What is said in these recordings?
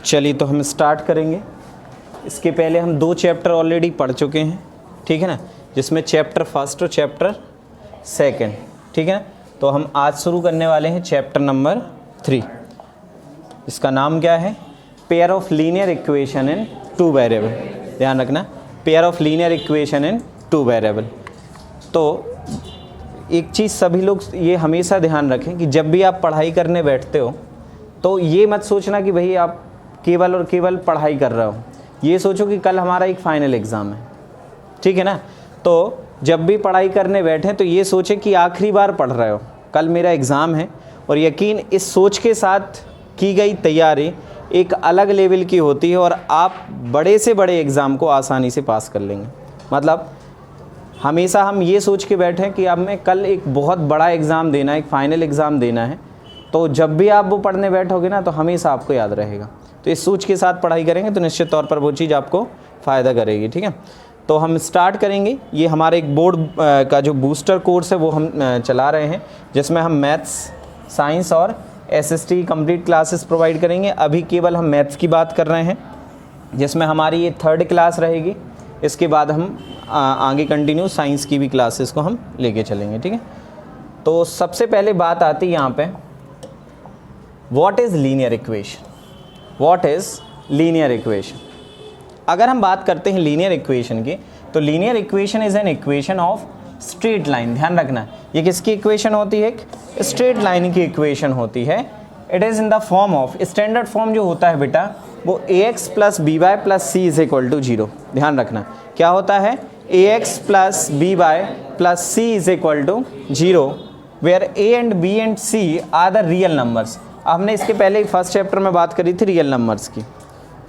चलिए तो हम स्टार्ट करेंगे। इसके पहले हम 2 चैप्टर ऑलरेडी पढ़ चुके हैं, ठीक है ना, जिसमें चैप्टर फर्स्ट और चैप्टर सेकंड, ठीक है ना। तो हम आज शुरू करने वाले हैं चैप्टर नंबर 3। इसका नाम क्या है? Pair of linear equation in 2 variable. ध्यान रखना, pair of linear equation in 2 variable. तो एक चीज़ सभी लोग ये हमेशा ध्यान रखें कि जब भी आप पढ़ाई करने बैठते हो तो ये मत सोचना कि भाई आप केवल और केवल पढ़ाई कर रहे हो। ये सोचो कि कल हमारा एक फाइनल एग्ज़ाम है, ठीक है ना। तो जब भी पढ़ाई करने बैठें तो ये सोचें कि आखिरी बार पढ़ रहे हो, कल मेरा एग्ज़ाम है। और यकीन इस सोच के साथ की गई तैयारी एक अलग लेवल की होती है और आप बड़े से बड़े एग्ज़ाम को आसानी से पास कर लेंगे। मतलब हमेशा हम ये सोच के बैठें कि अब मैं कल एक बहुत बड़ा एग्ज़ाम देना है, एक फ़ाइनल एग्ज़ाम देना है, तो जब भी आप वो पढ़ने बैठोगे ना तो हमेशा आपको याद रहेगा। तो इस सोच के साथ पढ़ाई करेंगे तो निश्चित तौर पर वो चीज़ आपको फ़ायदा करेगी, ठीक है। तो हम स्टार्ट करेंगे। ये हमारे एक बोर्ड का जो बूस्टर कोर्स है वो हम चला रहे हैं, जिसमें हम मैथ्स, साइंस और SST कंप्लीट क्लासेस प्रोवाइड करेंगे। अभी केवल हम मैथ्स की बात कर रहे हैं, जिसमें हमारी ये 3rd क्लास रहेगी। इसके बाद हम आगे कंटिन्यू साइंस की भी क्लासेस को हम लेके चलेंगे, ठीक है। तो सबसे पहले बात आती है यहाँ पे, what is linear equation. What is linear equation. अगर हम बात करते हैं लीनियर इक्वेशन की, तो linear equation is an equation of straight line. ध्यान रखना, ये किसकी इक्वेशन होती है? एक स्ट्रेट लाइन की इक्वेशन होती है। It is in the form of, standard form जो होता है बेटा वो ax plus b y plus c is equal to 0। ध्यान रखना, क्या होता है? ax plus b y plus c is equal to 0 where a and b and c are the real numbers. हमने इसके पहले फर्स्ट चैप्टर में बात करी थी रियल नंबर्स की।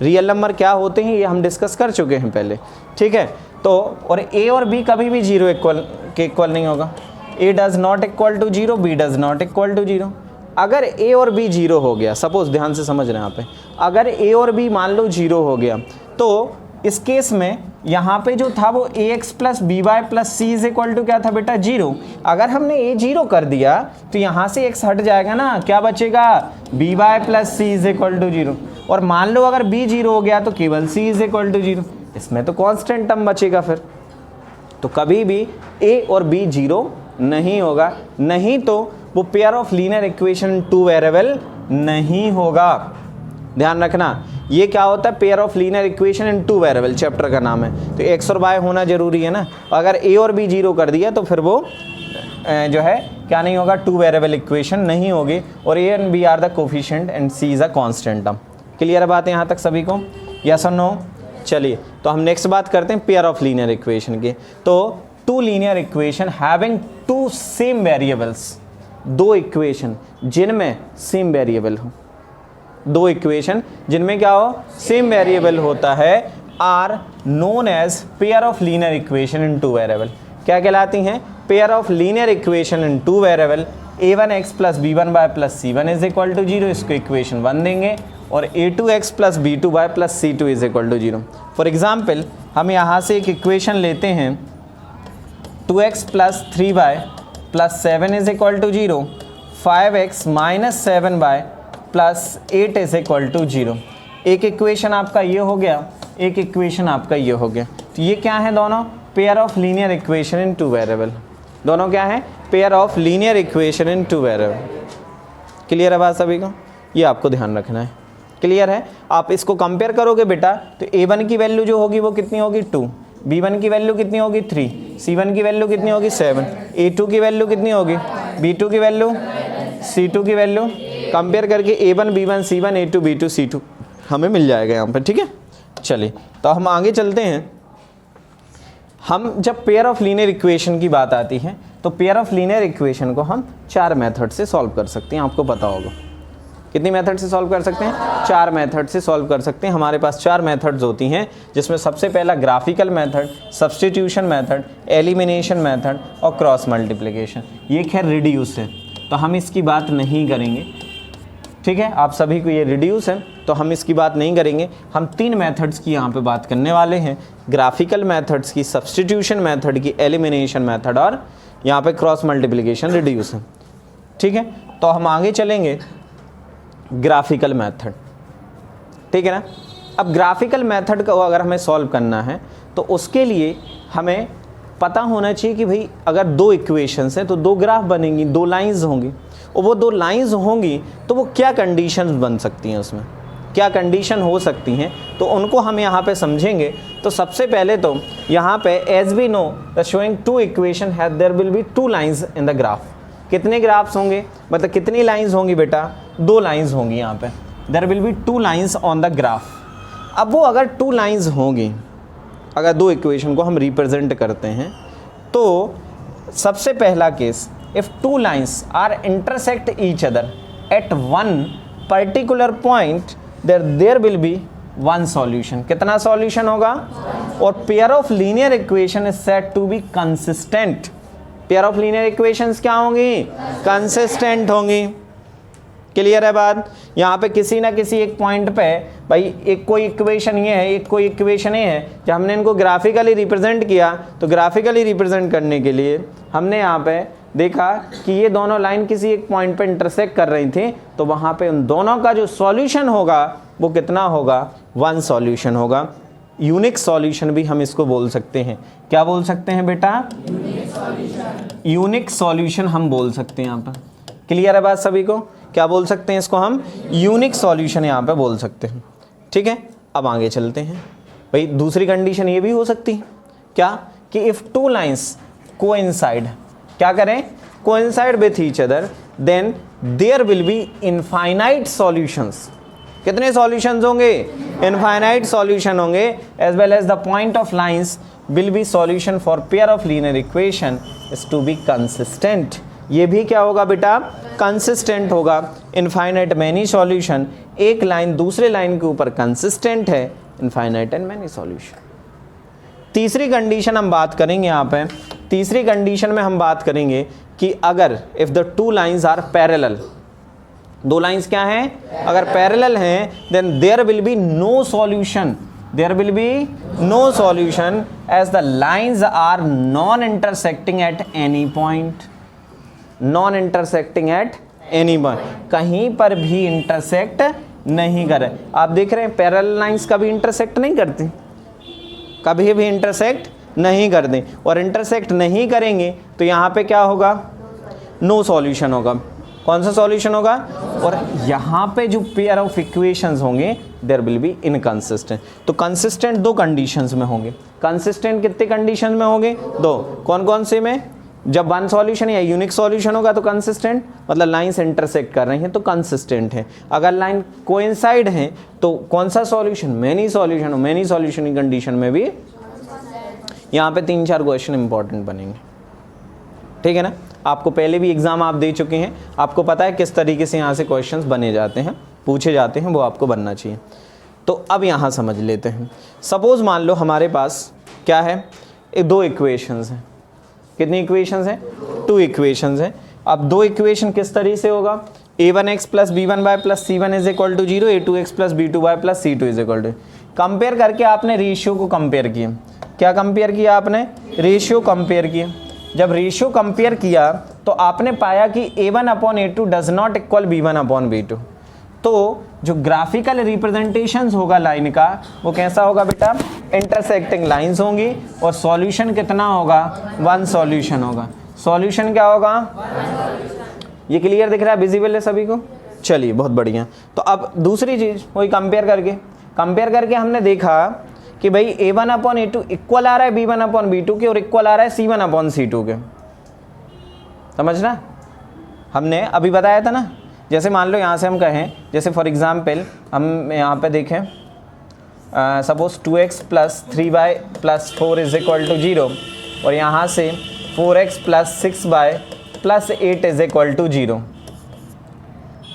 रियल नंबर क्या होते हैं ये हम डिस्कस कर चुके हैं पहले, ठीक है। तो और a और b कभी भी 0 इक्वल नहीं होगा। a does not equal to 0, b does not equal to 0। अगर a और b 0 हो गया, सपोज ध्यान से समझ रहे हैं यहाँ पे, अगर a और b मान लो 0 हो गया तो इस केस में यहाँ पे जो था वो ax plus b y plus c is equal to क्या था बेटा? 0। अगर हमने a 0 कर दिया तो यहाँ से x हट जाएगा ना, क्या बचेगा? B y plus c is equal to 0। और मान लो अगर b 0 हो गया तो केवल c इज इक्वल टू 0। इसमें तो कांस्टेंट टर्म बचेगा फिर। तो कभी भी a और b 0 नहीं होगा, नहीं तो वो pair of linear equation 2 variable नहीं होगा। ध्यान रखना, ये क्या होता है? Pair of linear equation in 2 variable, chapter का नाम है। तो x और y होना जरूरी है ना। अगर a और b 0 कर दिया तो फिर वो जो है क्या नहीं होगा? 2 वेरिएबल इक्वेशन नहीं होगी। और a and b are the coefficient and c is a constant term. Clear है बात यहाँ तक सभी को? यस और नो? चलिए तो हम नेक्स्ट बात करते हैं पेयर ऑफ लीनियर इक्वेशन की। तो 2 linear equation having 2 same variables, 2 equation जिनमें सेम वेरिएबल हो, 2 इक्वेशन जिनमें क्या हो? सेम वेरिएबल होता है, are known as pair of linear equation in 2 variable. क्या कहलाती हैं? Pair of linear equation in 2 variable. a1x plus b1y plus c1 is equal to 0, इसको इक्वेशन 1 देंगे। और a2x plus b2y plus c2 is equal to 0। For example हम यहाँ से एक इक्वेशन लेते हैं, 2x plus 3y plus 7 is equal to 0, 5x minus 7y plus 8 is equal to 0। एक इक्वेशन आपका ये हो गया, एक इक्वेशन आपका ये हो गया। तो ये क्या है? दोनों pair of linear equation in 2 variable. दोनों क्या है? Pair of linear equation in 2 variable. Clear है बात सभी को? ये आपको ध्यान रखना है। क्लियर है? आप इसको कंपेयर करोगे बेटा तो a1 की वैल्यू जो होगी वो कितनी होगी? 2, b1 की वैल्यू कितनी होगी? 3, c1 की वैल्यू कितनी होगी? 7, a2 की वैल्यू कितनी होगी? b2 की वैल्यू, c2 की वैल्यू। कंपेयर करके a1 b1 c1 a2 b2 c2 हमें मिल जाएगा यहाँ पर, ठीक है। चलिए तो हम आगे चलते हैं। हम जब पेयर ऑफ लीनियर इक्वेशन की बात आती है तो पेयर ऑफ लीनियर इक्वेशन को हम 4 मेथड से सॉल्व कर सकते हैं। आपको पता होगा कितनी मेथड से सॉल्व कर सकते हैं? 4 मेथड से सॉल्व कर सकते हैं। हमारे पास 4 मेथड्स होती हैं, जिसमें सबसे पहला graphical method, substitution method, elimination method और क्रॉस मल्टीप्लिकेशन। ये खैर रिड्यूस है तो हम इसकी बात नहीं करेंगे, ठीक है। आप सभी को ये रिड्यूस है तो हम इसकी बात नहीं करेंगे। हम 3 मेथड्स की यहाँ पे बात करने वाले हैं, ग्राफिकल मेथड्स की, सब्स्टिट्यूशन मेथड की, एलिमिनेशन मेथड और यहाँ पे क्रॉस मल्टीप्लिकेशन रिड्यूस है, ठीक है। तो हम आगे चलेंगे। ग्राफिकल मेथड, ठीक है ना। अब ग्राफिकल मेथड को अगर हमें सॉल्व करना है तो उसके लिए हमें पता होना चाहिए कि भाई अगर दो इक्वेशंस हैं तो दो ग्राफ बनेंगी, दो लाइंस होंगी, और वो दो लाइंस होंगी तो वो क्या कंडीशंस बन सकती हैं, उसमें क्या कंडीशन हो सकती हैं, तो उनको हम यहाँ पे समझेंगे। तो सबसे पहले तो यहाँ पे as we know the showing two equation है there will be two lines in the graph. कितने ग्राफ्स होंगे, मतलब कितनी लाइंस होंगी बेटा, दो लाइंस होंगी यहाँ पे, there will be two lines on the graph. अब वो अगर टू लाइंस होंगी, अगर दो इक्वेशन को हम रिप्रेजेंट करते हैं, तो सबसे पहला case, if two lines are intersect each other at one particular point there will be one solution. कितना सॉल्यूशन होगा, और pair of linear equation is said to be consistent. Pair of linear equations क्या होंगी, consistent होंगी। Clear है बात। यहाँ पे किसी ना किसी एक पॉइंट पे भाई एक कोई इक्वेशन ये है, एक कोई इक्वेशन ये है, जब हमने इनको ग्राफिकली रिप्रेजेंट किया तो ग्राफिकली रिप्रेजेंट करने के लिए हमने यहाँ पे देखा कि ये दोनों लाइन किसी एक पॉइंट पे इंटरसेक्ट कर रही थी, तो वहाँ पे उन दोनों का जो सॉल्यूशन होगा वो कितना होगा, वन सॉल्यूशन होगा। यूनिक सॉल्यूशन भी हम इसको बोल सकते हैं। क्या बोल सकते हैं बेटा, यूनिक सॉल्यूशन हम बोल सकते हैं यहाँ पर। क्लियर है बात सभी को, क्या बोल सकते हैं इसको हम, यूनिक सॉल्यूशन यहाँ पे बोल सकते हैं। ठीक है, अब आगे चलते हैं। भाई दूसरी कंडीशन ये भी हो सकती है क्या, कि इफ टू लाइंस कोइंसाइड, क्या करें, coincide with each other, then there will be infinite solutions. कितने सॉल्यूशंस होंगे, इनफाइनाइट सॉल्यूशन होंगे, as well as the point of lines will be solution for pair of linear equation is to be consistent. ये भी क्या होगा बेटा, consistent होगा। Infinite many solution, एक लाइन दूसरे लाइन के ऊपर कंसिस्टेंट है, इनफाइनाइट एंड मैनी सॉल्यूशन। तीसरी कंडीशन हम बात करेंगे यहाँ पे, तीसरी कंडीशन में हम बात करेंगे कि अगर if the two lines are parallel, दो लाइंस क्या हैं, अगर पैरेलल हैं, then there will be no solution, there will be no solution as the lines are non intersecting at any point. Non intersecting at any point, कहीं पर भी intersect नहीं करे। आप देख रहे हैं पैरेलल लाइंस कभी इंटरसेक्ट नहीं करती, कभी भी इंटरसेक्ट नहीं करते, और इंटरसेक्ट नहीं करेंगे तो यहाँ पे क्या होगा, नो सॉल्यूशन होगा। कौन सा सॉल्यूशन होगा, और यहाँ पे जो पेयर ऑफ इक्वेशंस होंगे देयर विल बी इनकंसिस्टेंट। तो कंसिस्टेंट दो कंडीशंस में होंगे। कंसिस्टेंट कितने कंडीशन में होंगे, दो। कौन कौन से में, जब वन सॉल्यूशन या यूनिक सॉल्यूशन होगा तो कंसिस्टेंट, मतलब लाइंस इंटरसेक्ट कर रही हैं तो कंसिस्टेंट है। अगर लाइन कोइंसाइड है तो कौन सा सॉल्यूशन, मैनी सॉल्यूशन हो, मैनी सॉल्यूशन की कंडीशन में भी यहाँ पे 3-4 क्वेश्चन इंपॉर्टेंट बनेंगे। ठीक है ना, आपको पहले भी एग्जाम आप दे चुके हैं, आपको पता है किस तरीके से यहाँ से क्वेश्चंस बने जाते हैं, पूछे जाते हैं, वो आपको बनना चाहिए। तो अब यहाँ समझ लेते हैं। सपोज मान लो हमारे पास क्या है, दो इक्वेशंस हैं। कितनी इक्वेशंस हैं, 2 इक्वेशंस हैं। अब दो इक्वेशन किस तरीके से होगा, a1x plus b1y plus c1 is equal to 0, a2x plus b2y plus c2 is equal to. Compare करके आपने रेशियो को कंपेयर किया। क्या कंपेयर किया आपने, रेशियो कंपेयर किया। जब रेशियो कंपेयर किया तो आपने पाया कि a1 upon a2 does not equal b1 upon b2। तो जो ग्राफिकल रिप्रेजेंटेशंस होगा लाइन का वो कैसा होगा बेटा, इंटरसेक्टिंग लाइंस होंगी, और सॉल्यूशन कितना होगा, वन सॉल्यूशन होगा। सॉल्यूशन क्या होगा, ये क्लियर दिख रहा है, विजिबल है सभी को। चलिए बहुत बढ़िया। तो अब दूसरी चीज वही कंपेयर करके हमने देखा कि भाई a1 अपॉन a2 इक्वल आ रहा है b1 अपॉन b2 के, और इक्वल आ रहा है c1 अपॉन c2 के। समझना, हमने अभी बताया था ना। जैसे मान लो यहाँ से हम कहें, जैसे फॉर एग्जाम्पल हम यहाँ पे देखें, suppose 2x plus 3y plus 4 is equal to 0, और यहाँ से 4x plus 6y plus 8 is equal to 0।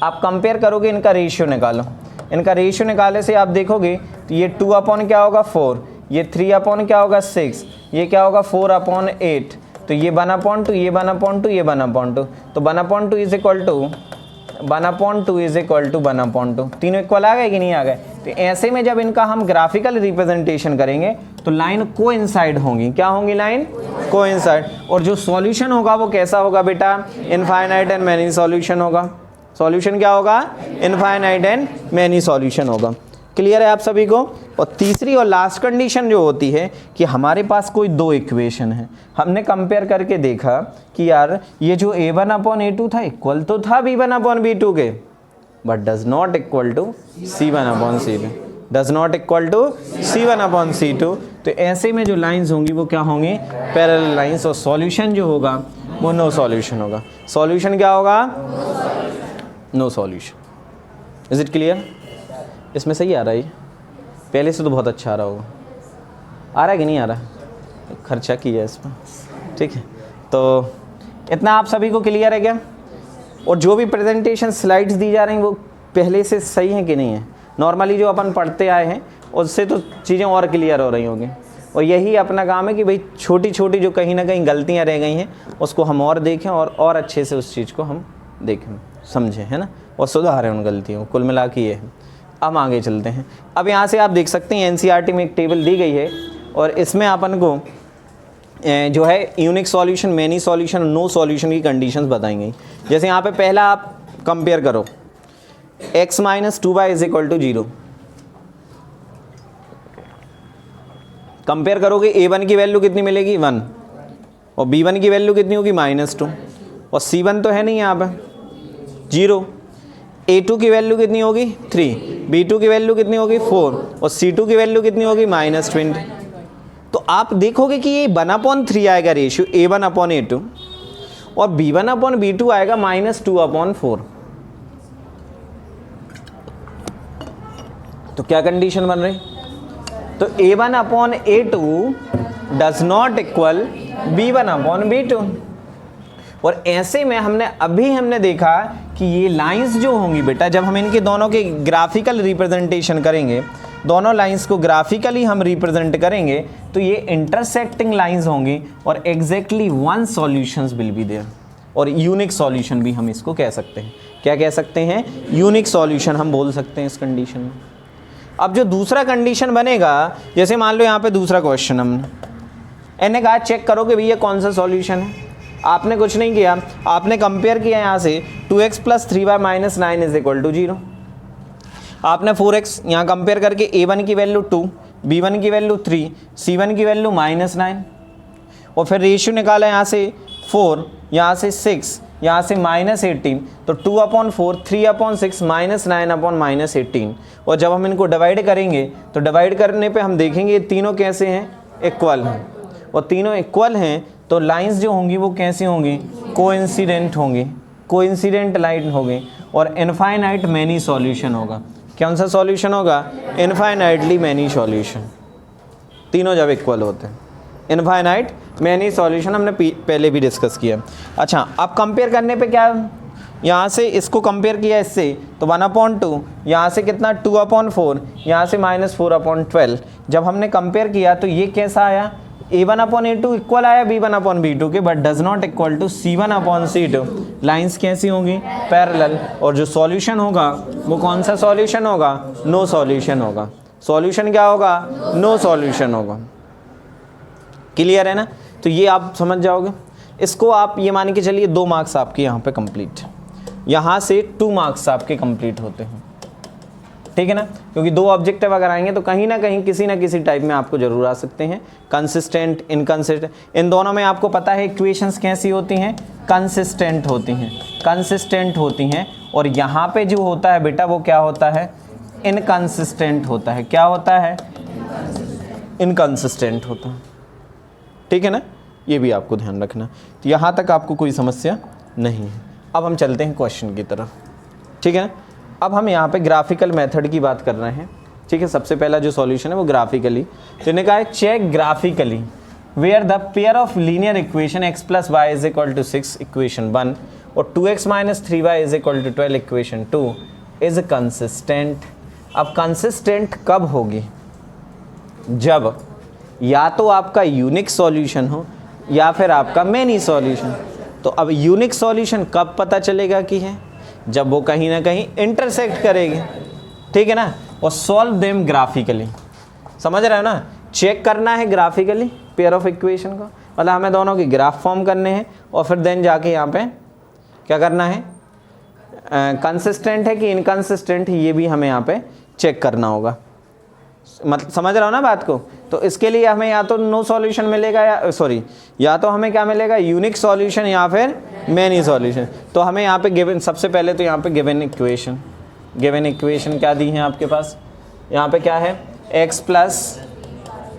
आप कंपेयर करोगे, इनका रेशियो निकालो। इनका रेशियो निकालने से आप देखोगे तो ये 2 अपॉन क्या होगा 4, ये 3 अपॉन क्या होगा 6, ये क्या होगा 4 अपॉन 8, तो ये 1 अपॉन 2, ये 1 अपॉन 2, ये 1 अपॉन 2, तो 1 upon 2 is equal to 1 upon 2 is equal to 1 upon 2। तीनों इक्वल आ गए कि नहीं आ गए। तो ऐसे में जब इनका हम ग्राफिकल रिप्रेजेंटेशन करेंगे तो लाइन कोइंसाइड होंगी। क्या होंगी, लाइन कोइंसाइड। और जो सॉल्यूशन होगा वो कैसा होगा बेटा, इनफाइनाइट एंड मैनी सॉल्यूशन होगा। सॉल्यूशन क्या होगा, इनफाइनाइट एंड मैनी सॉल्यूशन होगा। क्लियर है आप सभी को। और तीसरी और लास्ट कंडीशन जो होती है कि हमारे पास कोई दो इक्वेशन है, हमने कंपेयर करके देखा कि यार ये जो a1/a2 था इक्वल तो था b1/b2 के, but does not equal to c1/c2, does not equal to c1/c2। तो ऐसे में जो लाइंस होंगी वो क्या होंगी, पैरेलल लाइंस, और सॉल्यूशन जो होगा वो नो सॉल्यूशन होगा। सॉल्यूशन क्या होगा, no solution. Is it clear? इसमें सही आ रहा है, पहले से तो बहुत अच्छा आ रहा होगा, आ रहा है कि नहीं आ रहा, खर्चा किया इस पर, ठीक है। तो इतना आप सभी को क्लियर है क्या? और जो भी प्रेजेंटेशन स्लाइड्स दी जा रही हैं वो पहले से सही है कि नहीं है? नॉर्मली जो अपन पढ़ते आए हैं उससे तो चीज़ें और क्लियर हो रही होंगी, और यही अपना काम है कि भाई छोटी छोटी जो कहीं ना कहीं गलतियाँ रह गई हैं उसको हम और देखें और अच्छे से उस चीज़ को हम देखें, समझें, है ना, और सुधारें उन गलतियों। कुल मिला के ये है। अब आगे चलते हैं। अब यहाँ से आप देख सकते हैं एनसीईआरटी में एक टेबल दी गई है, और इसमें अपन को जो है unique solution, many solution, no solution की कंडीशंस बताई गई। जैसे यहाँ पे पहला आप कंपेयर करो, x - 2y = 0। कंपेयर करोगे a1 की वैल्यू कितनी मिलेगी 1, और b1 की वैल्यू कितनी होगी -2, और c1 तो है नहीं यहाँ पे 0। a2 की वैल्यू कितनी होगी 3, b2 की वैल्यू कितनी होगी 4, और c2 की वैल्यू कितनी होगी -20। तो आप देखोगे कि ये 1/3 आएगा रेशियो a1/a2, और b1/b2 आएगा -2/4। तो क्या कंडीशन बन रही? तो a1/a2 does not equal b1/b2। और ऐसे में हमने देखा कि ये लाइंस जो होंगी बेटा, जब हम इनके दोनों के ग्राफिकल रिप्रेजेंटेशन करेंगे, दोनों लाइंस को ग्राफिकली हम रिप्रेजेंट करेंगे, तो ये इंटरसेक्टिंग लाइंस होंगी, और exactly one solutions will be there. और यूनिक सॉल्यूशन भी हम इसको कह सकते हैं। क्या कह सकते हैं? यूनिक सॉल्यूशन हम बोल सकते हैं इस कंडीशन में। अब जो दूसरा कंडीशन बनेगा, जैसे मान लो यहाँ पे दूसरा क्वेश्चन हमने कहा चेक करो कि भैया कौन सा सॉल्यूशन है। आपने कुछ नहीं किया, आपने कंपेयर किया यहाँ से 2x + 3y - 9 = 0। आपने 4x यहाँ कंपेयर करके a1 की वैल्यू 2, b1 की वैल्यू 3, c1 की वैल्यू -9, और फिर रेशियो निकाला यहाँ से 4, यहाँ से 6, यहाँ से -18, तो 2/4, 3/6, -9/-18। और जब हम इनको डिवाइड करेंगे तो डिवाइड करने पे हम देखेंगे ये तीनों कैसे हैं, इक्वल हैं, और तीनों इक्वल हैं तो लाइंस जो होंगी वो कैसी होंगी, कोइंसिडेंट होंगी, कोइंसिडेंट लाइन होगी, और इनफाइनाइट मैनी सॉल्यूशन होगा। कौन सा सॉल्यूशन होगा? Infinitely many solution. तीनों जब इक्वल होते हैं, इनफाइनाइट मैनी सॉल्यूशन हमने पहले भी डिस्कस किया। अच्छा, अब कंपेयर करने पे क्या, यहाँ से इसको कंपेयर किया इससे तो 1/2, यहाँ से कितना 2/4, यहाँ से -4/12। जब हमने कंपेयर किया तो ये कैसा आया, a1/a2 इक्वल आया b1/b2 के, but does not equal to c1/c2। Lines कैसी होंगी, पैरेलल, और जो सॉल्यूशन होगा वो कौन सा सॉल्यूशन होगा, नो सॉल्यूशन होगा। सॉल्यूशन क्या होगा, नो सॉल्यूशन होगा। क्लियर है ना? तो ये आप समझ जाओगे। इसको आप ये मान के चलिए 2 मार्क्स आपके यहाँ पे कंप्लीट, यहाँ से 2 मार्क्स आपके कंप्लीट होते हैं, ठीक है ना, क्योंकि 2 ऑब्जेक्टिव अगर आएंगे तो कहीं ना कहीं किसी ना किसी टाइप में आपको जरूर आ सकते हैं। कंसिस्टेंट, इनकंसिस्टेंट, इन दोनों में आपको पता है इक्वेशंस कैसी होती हैं, कंसिस्टेंट होती हैं, कंसिस्टेंट होती हैं। और यहाँ पे जो होता है बेटा वो क्या होता है, इनकंसिस्टेंट होता है। क्या होता है, इनकंसिस्टेंट होता है, ठीक है ना, ये भी आपको ध्यान रखना। तो यहाँ तक आपको कोई समस्या नहीं है। अब हम चलते हैं क्वेश्चन की तरफ, ठीक है ना। अब हम यहाँ पे ग्राफिकल मेथड की बात कर रहे हैं, ठीक है। सबसे पहला जो सॉल्यूशन है वो ग्राफिकली, तो इन्हें कहा है check graphically where the pair of linear equation x + y = 6 equation 1 और 2x - 3y = 12 equation 2 is consistent. अब कंसिस्टेंट कब होगी, जब या तो आपका यूनिक सॉल्यूशन हो या फिर आपका मैनी सॉल्यूशन। तो अब यूनिक सॉल्यूशन कब पता चलेगा कि है, जब वो कहीं ना कहीं इंटरसेक्ट करेगी, ठीक है ना, और सॉल्व देम ग्राफिकली। समझ रहे हो ना, चेक करना है ग्राफिकली पेयर ऑफ इक्वेशन को, मतलब हमें दोनों के ग्राफ फॉर्म करने हैं और फिर देन जाके यहाँ पे क्या करना है, कंसिस्टेंट है कि इनकंसिस्टेंट है ये भी हमें यहाँ पे चेक करना होगा। मतलब समझ रहा हो ना बात को। तो इसके लिए हमें या तो नो सॉल्यूशन मिलेगा या तो हमें क्या मिलेगा, यूनिक सॉल्यूशन या फिर मैनी सॉल्यूशन। तो हमें यहाँ पे गिवन, सबसे पहले तो यहाँ पे गिवन इक्वेशन क्या दी है आपके पास, यहाँ पे क्या है x plus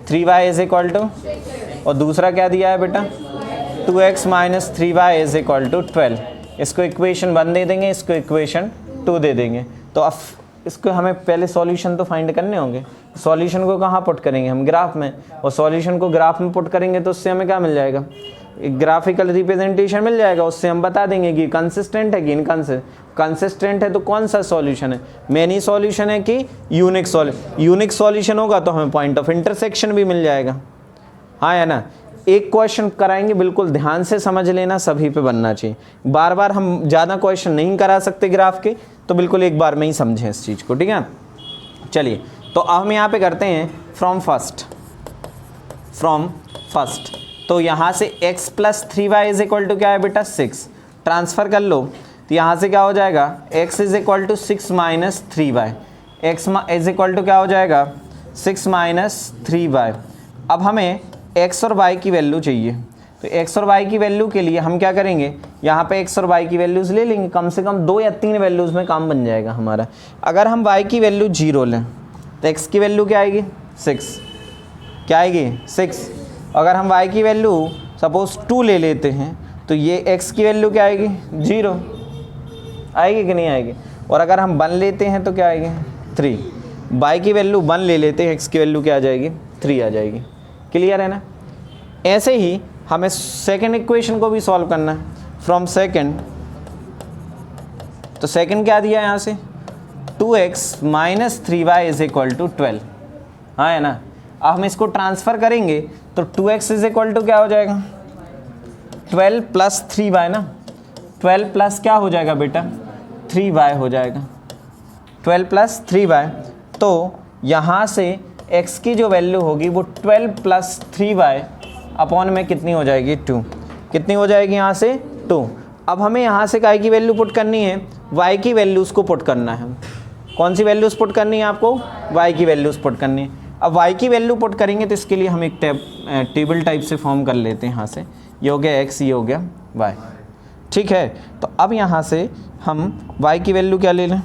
3y is equal to, और दूसरा क्या दिया है बेटा 2x minus 3y is equal to 12। इसको इक्वेशन 1 दे देंगे, इसको इक्वेशन 2 दे देंगे। तो अब इसको हमें पहले सॉल्यूशन तो फाइंड करने होंगे। सॉल्यूशन को कहाँ पुट करेंगे हम, ग्राफ में, और सॉल्यूशन को ग्राफ में पुट करेंगे तो उससे हमें क्या मिल जाएगा, एक ग्राफिकल रिप्रेजेंटेशन मिल जाएगा। उससे हम बता देंगे कि कंसिस्टेंट है कि कंसिस्टेंट है तो कौन सा सॉल्यूशन है, मैनी सॉल्यूशन है कि यूनिक सॉल्यूशन। यूनिक सॉल्यूशन होगा तो हमें पॉइंट ऑफ इंटरसेक्शन भी मिल जाएगा। हाँ है ना। एक क्वेश्चन कराएंगे, बिल्कुल ध्यान से समझ लेना, सभी पे बनना चाहिए। बार बार हम ज़्यादा क्वेश्चन नहीं करा सकते ग्राफ के, तो बिल्कुल एक बार में ही समझें इस चीज़ को, ठीक है। चलिए तो अब हम यहाँ पे करते हैं फ्रॉम फर्स्ट। तो यहाँ से x plus 3y is equal to क्या है बेटा 6, ट्रांसफ़र कर लो। तो यहाँ से क्या हो जाएगा x is equal to 6 minus 3y, x is equal to क्या हो जाएगा 6 माइनस 3y। अब हमें x और y की वैल्यू चाहिए। तो x और y की वैल्यू के लिए हम क्या करेंगे, यहाँ पे x और y की वैल्यूज़ ले लेंगे, कम से कम 2 या 3 वैल्यूज़ में काम बन जाएगा हमारा। अगर हम y की वैल्यू 0 लें तो x की वैल्यू क्या आएगी 6, क्या आएगी 6। अगर हम y की वैल्यू सपोज 2 ले लेते हैं तो ये x की वैल्यू क्या आएगी 0 आएगी कि नहीं आएगी। और अगर हम 1 लेते हैं तो क्या आएगी 3। y की वैल्यू 1 ले लेते हैं, x की वैल्यू क्या आ जाएगी 3 आ जाएगी। क्लियर है ना। ऐसे ही हमें सेकंड इक्वेशन को भी सॉल्व करना है फ्रॉम सेकंड। तो सेकंड क्या दिया है यहाँ से 2x minus 3y is equal to 12। हाँ है ना। अब हम इसको ट्रांसफ़र करेंगे तो 2x इज इक्वल टू क्या हो जाएगा 12 प्लस 3y ना, 12 प्लस क्या हो जाएगा बेटा 3y हो जाएगा, 12 प्लस 3y। तो यहाँ से x की जो वैल्यू होगी वो 12 प्लस 3y अपॉन में कितनी हो जाएगी 2, कितनी हो जाएगी यहाँ से 2। अब हमें यहाँ से y की वैल्यू पुट करनी है, y की वैल्यूज़ को पुट करना है। कौन सी वैल्यूज़ पुट करनी है आपको, y की वैल्यूज़ पुट करनी है। अब y की वैल्यू पुट करेंगे तो इसके लिए हम एक टेबल टाइप से फॉर्म कर लेते हैं। यहाँ से ये हो गया x, ये हो गया y, ठीक है। तो अब यहाँ से हम y की वैल्यू क्या ले लें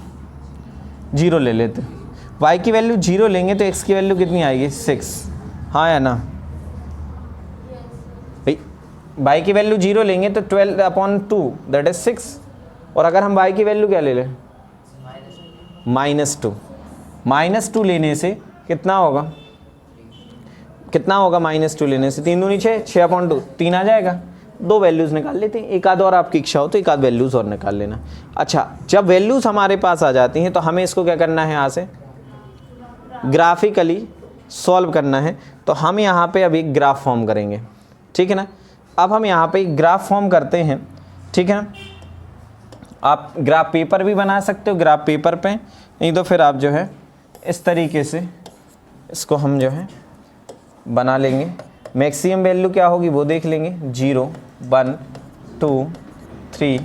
0 ले लेते हैं। y की वैल्यू 0 लेंगे तो x की वैल्यू कितनी आएगी 6। हाँ या ना भाई, y की वैल्यू 0 लेंगे तो 12 अपॉन 2 दैट इज 6। और अगर हम y की वैल्यू क्या ले लें -2 लेने से कितना होगा -2 लेने से 3 दूनी 6 अपॉन 2 3 आ जाएगा। 2 वैल्यूज़ निकाल लेते हैं, एक आध और आपकी इच्छा हो तो एक आध वैल्यूज़ और निकाल लेना। अच्छा, जब वैल्यूज़ हमारे पास आ जाती हैं तो हमें इसको क्या करना है, यहाँ से ग्राफिकली सॉल्व करना है। तो हम यहाँ पे अभी एक ग्राफ फॉर्म करेंगे, ठीक है ना। अब हम यहाँ पे एक ग्राफ फॉर्म करते हैं, ठीक है ना। आप ग्राफ पेपर भी बना सकते हो, ग्राफ पेपर पे, नहीं तो फिर आप जो है इस तरीके से इसको हम जो है बना लेंगे। मैक्सिमम वैल्यू क्या होगी वो देख लेंगे, 0 1 2 3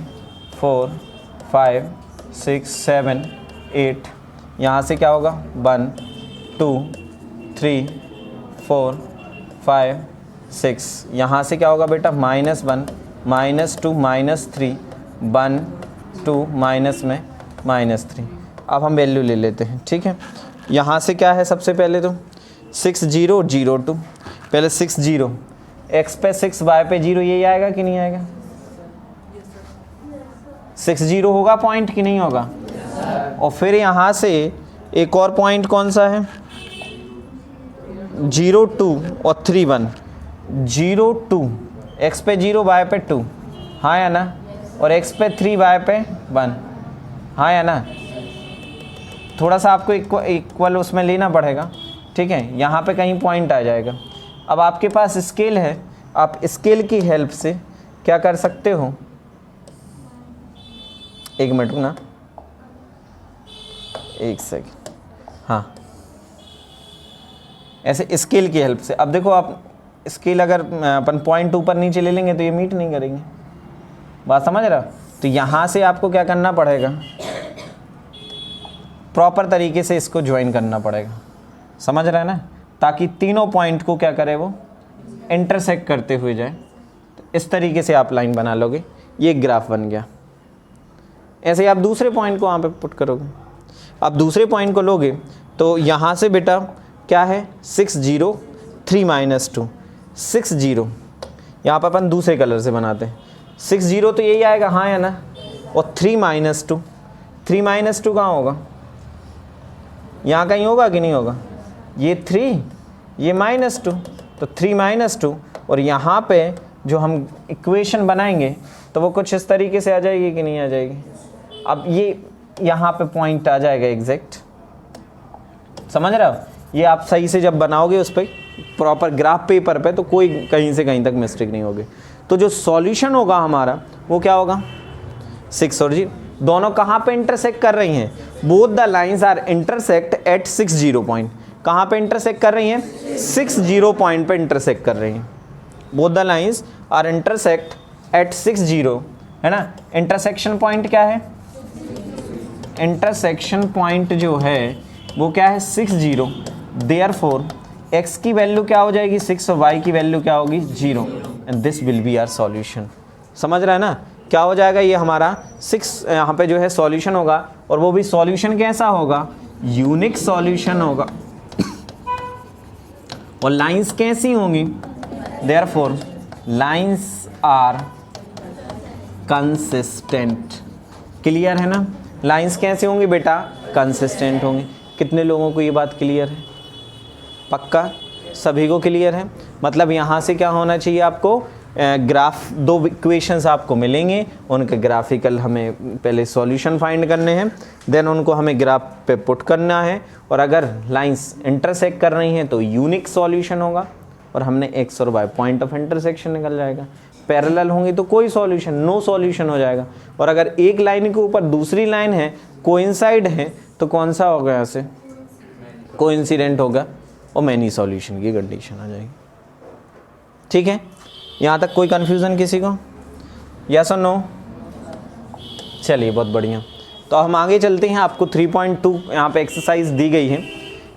4 5 6 7 8। यहाँ से क्या होगा 1 2 3 4 5 6। यहाँ से क्या होगा बेटा -1 -2 -3 1 2 माइनस में -3। अब हम वैल्यू ले लेते हैं, ठीक है। यहाँ से क्या है सबसे पहले तो 6 0 0 2, पहले 6 0, x पे 6 y पे 0, यही आएगा कि नहीं आएगा 6 0 होगा पॉइंट कि नहीं होगा। और फिर यहाँ से एक और पॉइंट कौन सा है 0 2 और 3 1, 0 2, x पे 0 y पे 2, हाँ या ना, और x पे 3 y पे 1, हाँ या ना। थोड़ा सा आपको इक्वल उसमें लेना पड़ेगा, ठीक है। यहाँ पे कहीं पॉइंट आ जाएगा। अब आपके पास स्केल है, आप स्केल की हेल्प से क्या कर सकते हो, एक मिनट ना, एक सेकंड, हाँ, ऐसे स्केल की हेल्प से। अब देखो आप स्केल अगर अपन पॉइंट ऊपर नीचे ले लेंगे तो ये मीट नहीं करेंगे, बात समझ रहा। तो यहाँ से आपको क्या करना पड़ेगा, प्रॉपर तरीके से इसको ज्वाइन करना पड़ेगा, समझ रहे हैं ना, ताकि तीनों पॉइंट को क्या करे वो इंटरसेक्ट करते हुए जाए। तो इस तरीके से आप लाइन बना लोगे, ये ग्राफ बन गया। ऐसे ही आप दूसरे पॉइंट को वहाँ पे पुट करोगे। आप दूसरे पॉइंट को लोगे तो यहाँ से बेटा क्या है 6 0 3 -2 6 0, यहाँ पर अपन दूसरे कलर से बनाते हैं। 6 0 तो यही आएगा, हाँ या ना, और 3 -2 3 -2 कहाँ होगा, यहाँ कहीं होगा कि नहीं होगा, ये 3 ये -2, तो 3 -2, और यहाँ पे जो हम इक्वेशन बनाएंगे तो वो कुछ इस तरीके से आ जाएगी कि नहीं आ जाएगी। अब ये यहाँ पे पॉइंट आ जाएगा एग्जैक्ट, समझ रहे हो। ये आप सही से जब बनाओगे उस पर प्रॉपर ग्राफ पेपर पे तो कोई कहीं से कहीं तक मिस्टेक नहीं होगी। तो जो सॉल्यूशन होगा हमारा वो क्या होगा 6 और 0 दोनों कहाँ पे इंटरसेक्ट कर रही हैं, both the lines are intersect at 6 0 point. कहाँ पे इंटरसेक्ट कर रही हैं 6 0 पॉइंट पे इंटरसेक्ट कर रही हैं। Both the lines are intersect at 6 0, है ना। इंटरसेक्शन पॉइंट क्या है, इंटरसेक्शन पॉइंट जो है वो क्या है 6 0, देयरफॉर x की वैल्यू क्या हो जाएगी 6 और y की वैल्यू क्या होगी 0, and this will be our solution. समझ रहा है ना, क्या हो जाएगा, ये हमारा 6 यहाँ पे जो है सॉल्यूशन होगा, और वो भी सॉल्यूशन कैसा होगा, यूनिक सॉल्यूशन होगा। और लाइंस कैसी होंगी, therefore lines are consistent. Clear है ना, लाइंस कैसे होंगी बेटा, कंसिस्टेंट होंगी। कितने लोगों को ये बात क्लियर है, पक्का सभी को क्लियर है। मतलब यहाँ से क्या होना चाहिए आपको, ग्राफ, दो इक्वेशंस आपको मिलेंगे, उनके ग्राफिकल हमें पहले सॉल्यूशन फाइंड करने हैं, देन उनको हमें ग्राफ पे पुट करना है, और अगर लाइंस इंटरसेक्ट कर रही हैं तो यूनिक सॉल्यूशन होगा, और हमने एक्स और वाई पॉइंट ऑफ इंटरसेक्शन निकल जाएगा। पैरेलल होंगी तो कोई सॉल्यूशन, नो सॉल्यूशन हो जाएगा। और अगर एक लाइन के ऊपर दूसरी लाइन है, कोइंसाइड है, तो कौन सा होगा, यहाँ से कोइंसिडेंट होगा, और मैनी सॉल्यूशन की कंडीशन आ जाएगी। ठीक है, यहाँ तक कोई कन्फ्यूज़न किसी को, यस और नो। चलिए बहुत बढ़िया, तो हम आगे चलते हैं। आपको 3.2 यहाँ पे एक्सरसाइज दी गई है।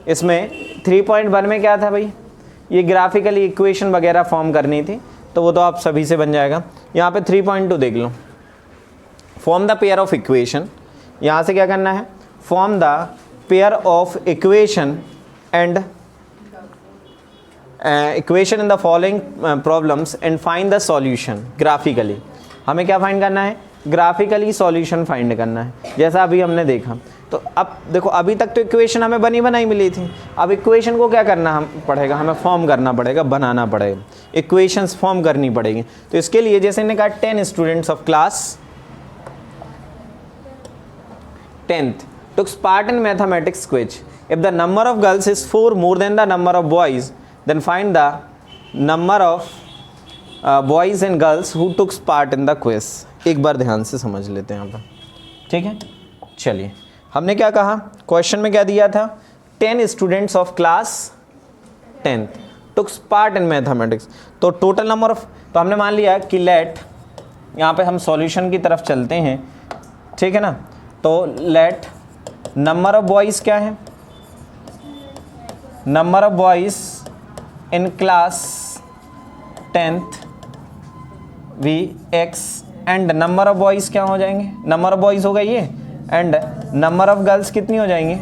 इसमें 3.1 में क्या था भाई, ये ग्राफिकली इक्वेशन वगैरह फॉर्म करनी थी, तो वो तो आप सभी से बन जाएगा। यहाँ पे 3.2 देख लो, form the pair of equation. यहाँ से क्या करना है, form the pair of equation and equation in the following problems and find the solution graphically. हमें क्या फाइंड करना है, ग्राफिकली सॉल्यूशन फाइंड करना है, जैसा अभी हमने देखा। तो अब देखो, अभी तक तो इक्वेशन हमें बनी बनाई मिली थी, अब इक्वेशन को क्या करना हम पड़ेगा, हमें फॉर्म करना पड़ेगा, बनाना पड़ेगा, इक्वेशंस फॉर्म करनी पड़ेगी। तो इसके लिए जैसे इन्होंने कहा 10 students of class 10th took part in mathematics quiz. If the number of girls is 4 more than the number of boys, then find the number of boys and girls who took part in the quiz. एक बार ध्यान से समझ लेते हैं यहाँ पर, ठीक है। चलिए, हमने क्या कहा, क्वेश्चन में क्या दिया था, 10 students of class 10th took part in mathematics। तो टोटल नंबर ऑफ, तो हमने मान लिया कि लेट, यहाँ पे हम सॉल्यूशन की तरफ चलते हैं, ठीक है ना। तो लेट नंबर ऑफ बॉयज़ क्या है, number of boys in class 10th be एक्स, एंड नंबर ऑफ बॉयज़ क्या हो जाएंगे, नंबर ऑफ बॉयज़ होगा ये, एंड नंबर ऑफ गर्ल्स कितनी हो जाएंगी,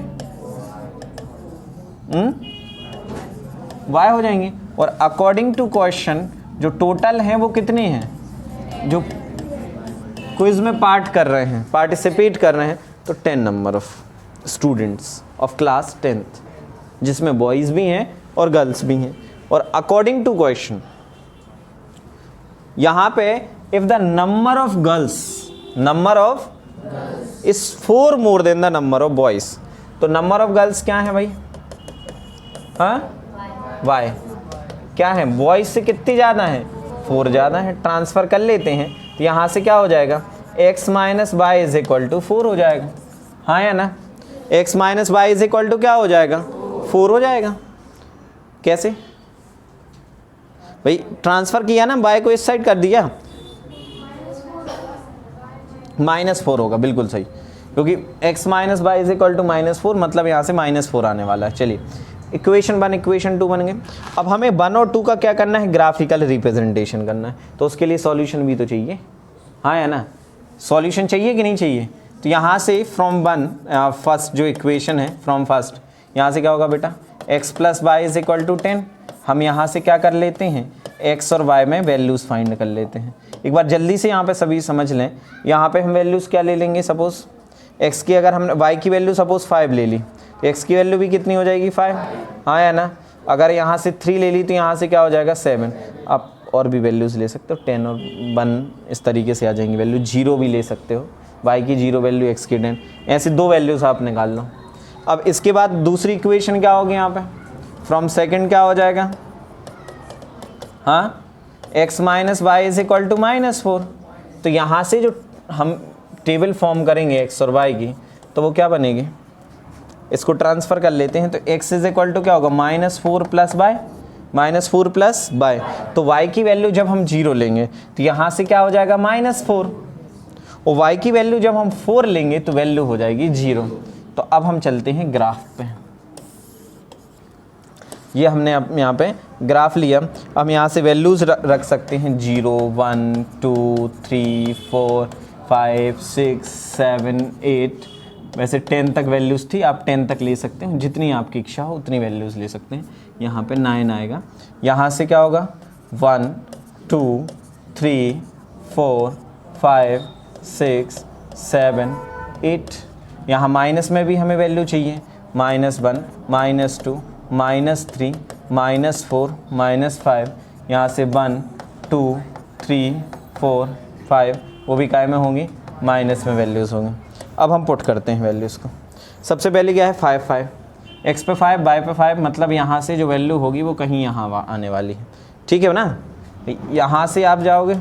वाई हो जाएंगी। और अकॉर्डिंग टू क्वेश्चन जो टोटल हैं वो कितने हैं, जो क्विज में पार्ट कर रहे हैं, पार्टिसिपेट कर रहे हैं, तो 10 number of students of class 10th, जिसमें बॉयज़ भी हैं और गर्ल्स भी हैं। और अकॉर्डिंग टू क्वेश्चन यहाँ पे if the number of girls is 4 more than the number of boys, तो नंबर ऑफ गर्ल्स क्या है भाई, हाँ वाई, क्या है, बॉयज़ से कितनी ज़्यादा है, 4 ज़्यादा है। ट्रांसफ़र कर लेते हैं, तो यहाँ से क्या हो जाएगा, x minus y is equal to 4 हो जाएगा, हाँ या ना। x minus y is equal to क्या हो जाएगा, 4 हो जाएगा। कैसे भाई, ट्रांसफ़र किया ना, y को इस साइड कर दिया, -4 होगा, बिल्कुल सही। क्योंकि x minus y is equal to -4, मतलब यहाँ से -4 आने वाला है। चलिए इक्वेशन 1 इक्वेशन 2 बन गए। अब हमें 1 और 2 का क्या करना है, ग्राफिकल रिप्रेजेंटेशन करना है, तो उसके लिए सॉल्यूशन भी तो चाहिए, हाँ या ना, सॉल्यूशन चाहिए कि नहीं चाहिए। तो यहाँ से फ्रॉम 1 फर्स्ट जो इक्वेशन है फ्रॉम फर्स्ट, यहाँ से क्या होगा बेटा, x plus y is equal to 10। हम यहाँ से क्या कर लेते हैं, x और y में वैल्यूज़ फाइंड कर लेते हैं। एक बार जल्दी से यहाँ पे सभी समझ लें, यहाँ पे हम वैल्यूज़ क्या ले लेंगे, सपोज़ x की अगर हमने y की वैल्यू सपोज़ 5 ले ली, तो x की वैल्यू भी कितनी हो जाएगी 5, हाँ या ना। अगर यहाँ से 3 ले ली तो यहाँ से क्या हो जाएगा 7। आप और भी वैल्यूज़ ले सकते हो, 10 और 1 इस तरीके से आ जाएंगी वैल्यू, 0 भी ले सकते हो, y की 0 वैल्यू, x की 10, ऐसे 2 वैल्यूज़ आप निकाल लो। अब इसके बाद दूसरी इक्वेशन क्या होगी यहाँ पे, फ्रॉम सेकंड क्या हो जाएगा, हाँ, x minus y is equal to -4। तो यहाँ से जो हम टेबल फॉर्म करेंगे x और y की, तो वो क्या बनेगी, इसको ट्रांसफ़र कर लेते हैं। तो x इज इक्वल टू क्या होगा, -4 प्लस बाय, -4 प्लस बाय, तो y की वैल्यू जब हम 0 लेंगे तो यहाँ से क्या हो जाएगा -4, और y की वैल्यू जब हम 4 लेंगे तो वैल्यू हो जाएगी 0। तो अब हम चलते हैं ग्राफ पे। ये हमने अब यहाँ पे ग्राफ लिया, हम यहाँ से वैल्यूज़ रख सकते हैं 0 1 2 3 4 5 6 7 8, वैसे 10 तक वैल्यूज़ थी, आप 10 तक ले सकते हैं, जितनी आपकी इच्छा हो उतनी वैल्यूज़ ले सकते हैं। यहाँ पे 9 आएगा, यहाँ से क्या होगा 1 2 3 4 5 6 7 8, यहाँ माइनस में भी हमें वैल्यू चाहिए, -1 -2 -3 -4 -5, यहाँ से 1 2 3 4 5, वो भी काय में होंगी, माइनस में वैल्यूज़ होंगी। अब हम पुट करते हैं वैल्यूज़ को। सबसे पहले क्या है 5 5, x पे 5 y पे 5, मतलब यहाँ से जो वैल्यू होगी वो कहीं यहाँ आने वाली है, ठीक है ना। यहाँ से आप जाओगे,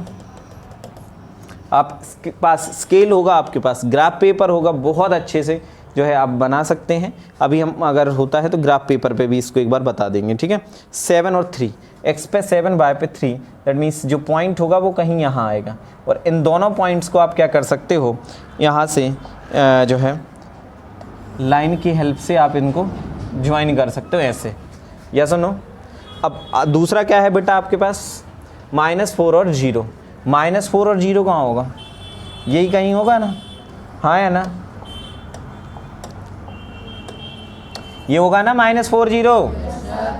आपके पास स्केल होगा, आपके पास ग्राफ पेपर होगा, बहुत अच्छे से जो है आप बना सकते हैं। अभी हम अगर होता है तो ग्राफ पेपर पे भी इसको एक बार बता देंगे, ठीक है। 7 और 3, x पे 7 y पे 3, दैट मीन्स जो पॉइंट होगा वो कहीं यहाँ आएगा, और इन दोनों पॉइंट्स को आप क्या कर सकते हो, यहाँ से जो है लाइन की हेल्प से आप इनको ज्वाइन कर सकते हो ऐसे, या सुनो। अब दूसरा क्या है बेटा आपके पास, -4 और 0, -4 और 0 कहाँ होगा, यही कहीं होगा ना, हाँ या ना, ये होगा ना -4 0।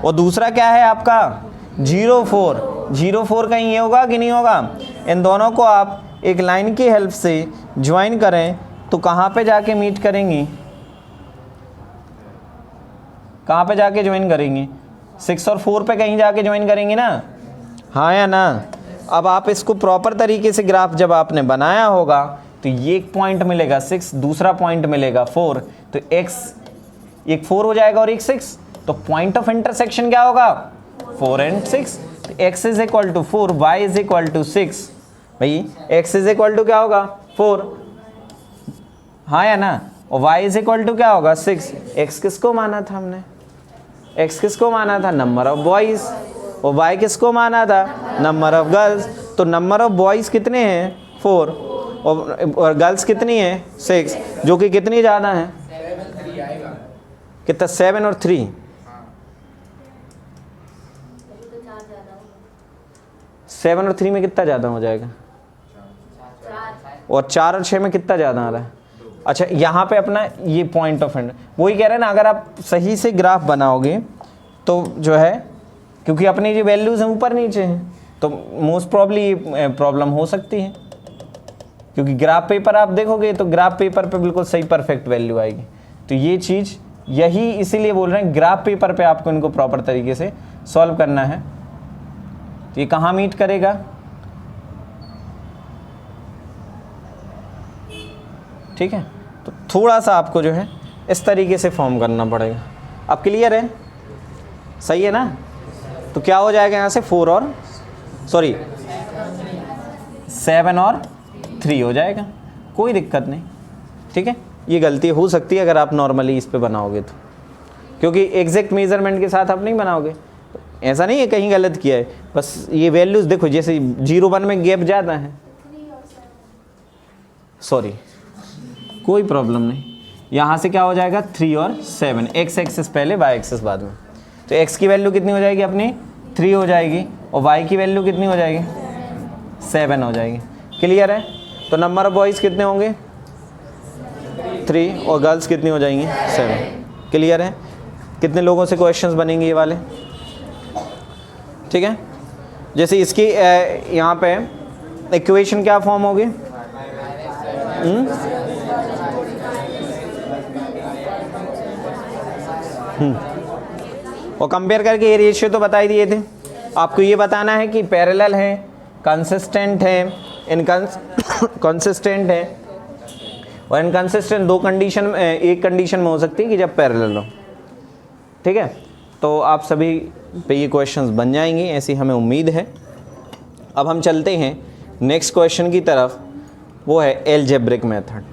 और दूसरा क्या है आपका 0 4, 0 4 कहीं ये होगा कि नहीं होगा। इन दोनों को आप एक लाइन की हेल्प से ज्वाइन करें तो कहाँ पे जाके मीट करेंगी, कहाँ पे जाके ज्वाइन करेंगी, 6 और 4 पे कहीं जाके ज्वाइन करेंगे ना, हाँ या ना। अब आप इसको प्रॉपर तरीके से ग्राफ जब आपने बनाया होगा तो ये एक पॉइंट मिलेगा 6, दूसरा पॉइंट मिलेगा 4, तो x एक 4 हो जाएगा और एक 6, तो पॉइंट ऑफ इंटरसेक्शन क्या होगा 4 and 6। तो x is equal to 4, y is equal to 6, भाई x इज इक्वल टू क्या होगा 4, हाँ या ना, और y इज इक्वल टू क्या होगा 6। x किसको माना था हमने, x किसको माना था, नंबर ऑफ बॉयज़, और y किसको माना था, नंबर ऑफ गर्ल्स। तो नंबर ऑफ बॉयज़ कितने हैं 4, और गर्ल्स कितनी है 6, जो कि कितनी ज़्यादा है, कितना 7 और 3, 7 और 3 में कितना ज़्यादा हो जाएगा, और 4 और 6 में कितना ज़्यादा आ रहा है। अच्छा यहाँ पे अपना ये पॉइंट ऑफ एंड, वही कह रहे हैं ना, अगर आप सही से ग्राफ बनाओगे तो जो है, क्योंकि अपनी जो वैल्यूज़ हैं ऊपर नीचे हैं, तो मोस्ट प्रॉब्ली प्रॉब्लम हो सकती है, क्योंकि ग्राफ पेपर आप देखोगे तो ग्राफ पेपर पे बिल्कुल सही परफेक्ट वैल्यू आएगी। तो ये चीज़ यही इसीलिए बोल रहे हैं, ग्राफ पेपर पे आपको इनको प्रॉपर तरीके से सॉल्व करना है। तो ये कहाँ मीट करेगा, ठीक है। तो थोड़ा सा आपको जो है इस तरीके से फॉर्म करना पड़ेगा। अब क्लियर है, सही है ना। तो क्या हो जाएगा यहाँ से 4 और 7 और 3 हो जाएगा, कोई दिक्कत नहीं, ठीक है। ये गलती हो सकती है अगर आप नॉर्मली इस पे बनाओगे तो, क्योंकि एग्जैक्ट मेजरमेंट के साथ आप नहीं बनाओगे। ऐसा नहीं है कहीं गलत किया है, बस ये वैल्यूज़ देखो, जैसे 0 1 में गैप ज़्यादा है, कोई प्रॉब्लम नहीं। यहाँ से क्या हो जाएगा 3 और 7, x एक्सिस पहले y एक्सिस बाद में। तो x की वैल्यू कितनी हो जाएगी अपनी 3 हो जाएगी और y की वैल्यू कितनी हो जाएगी 7 हो जाएगी। क्लियर है? तो नंबर ऑफ बॉयज़ कितने होंगे 3 और गर्ल्स कितनी हो जाएंगी 7। क्लियर है? कितने लोगों से क्वेश्चंस बनेंगे ये वाले? ठीक है, जैसे इसकी यहाँ पे इक्वेशन क्या फॉर्म होगी? और कंपेयर करके ये रेशियो तो बता ही दिए थे। आपको ये बताना है कि पैरेलल है, कंसिस्टेंट है, इनकंसिस्टेंट है। और इनकंसिस्टेंट दो कंडीशन, एक कंडीशन में हो सकती है कि जब पैरेलल हो। ठीक है, तो आप सभी पे ये क्वेश्चंस बन जाएंगे, ऐसी हमें उम्मीद है। अब हम चलते हैं नेक्स्ट क्वेश्चन की तरफ, वो है एलजेब्रिक मेथड।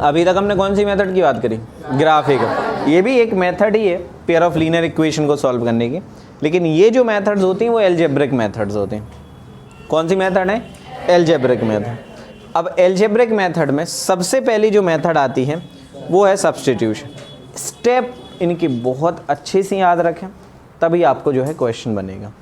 अभी तक हमने कौन सी मेथड की बात करी? ग्राफिकल। ये भी एक मेथड ही है पेयर ऑफ लीनियर इक्वेशन को सॉल्व करने की, लेकिन ये जो मेथड्स होती हैं वो एलजेब्रिक मेथड्स होती हैं। कौन सी मेथड है? Algebraic method. अब एलजेब्रिक मेथड में सबसे पहली जो मेथड आती है वो है सब्स्टिट्यूशन। स्टेप इनकी बहुत अच्छे से याद रखें, तभी आपको जो है क्वेश्चन बनेगा।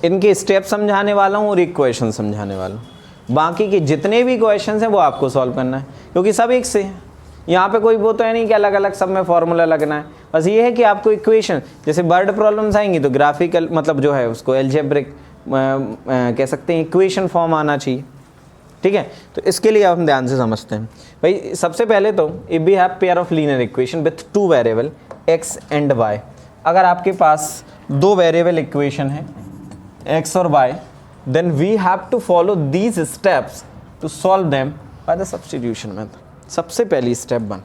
इनके स्टेप समझाने वाला हूँ और एक क्वेश्चन समझाने वाला हूँ। बाकी के जितने भी क्वेश्चंस हैं वो आपको सॉल्व करना है, क्योंकि सब एक से हैं। यहाँ पे कोई वो तो है नहीं कि अलग अलग सब में फॉर्मूला लगना है। बस ये है कि आपको इक्वेशन, जैसे वर्ड प्रॉब्लम्स आएंगी तो ग्राफिकल मतलब जो है उसको एलजेब्रिक कह सकते हैं, इक्वेशन फॉर्म आना चाहिए। ठीक है, तो इसके लिए हम ध्यान से समझते हैं। भाई सबसे पहले तो if we have pair of linear equation with 2 variable x and y, अगर आपके पास 2 वेरिएबल इक्वेशन है x और y, then we have to follow these steps to solve them by the substitution method. सबसे पहली स्टेप 1,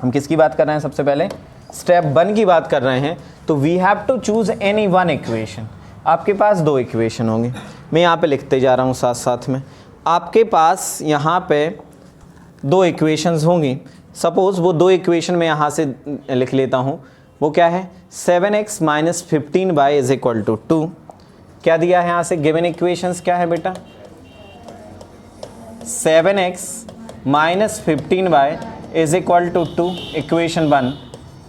हम किसकी बात कर रहे हैं? सबसे पहले स्टेप 1 की बात कर रहे हैं। तो we have to choose any one equation. आपके पास 2 इक्वेशन होंगे, मैं यहाँ पे लिखते जा रहा हूँ साथ साथ में। आपके पास यहाँ पे 2 इक्वेशंस होंगी। सपोज़ वो 2 इक्वेशन में यहाँ से लिख लेता हूँ। वो क्या है? 7x minus 15y is equal to 2। क्या दिया है यहाँ से? गिवन इक्वेशंस क्या है बेटा? 7x minus 15y is equal to 2, equation 1।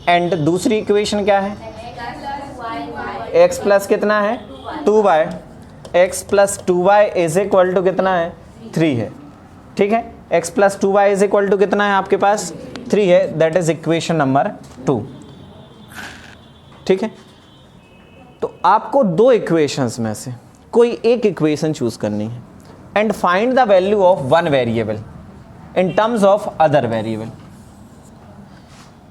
And दूसरी इक्वेशन क्या है? x प्लस कितना है? 2y। x plus 2y is equal to कितना है? 3 है। ठीक है, x plus 2y is equal to कितना है आपके पास? 3 है। That is equation number 2। ठीक है, तो आपको 2 इक्वेशंस में से कोई एक इक्वेशन चूज करनी है and find the value of one variable in terms of other variable.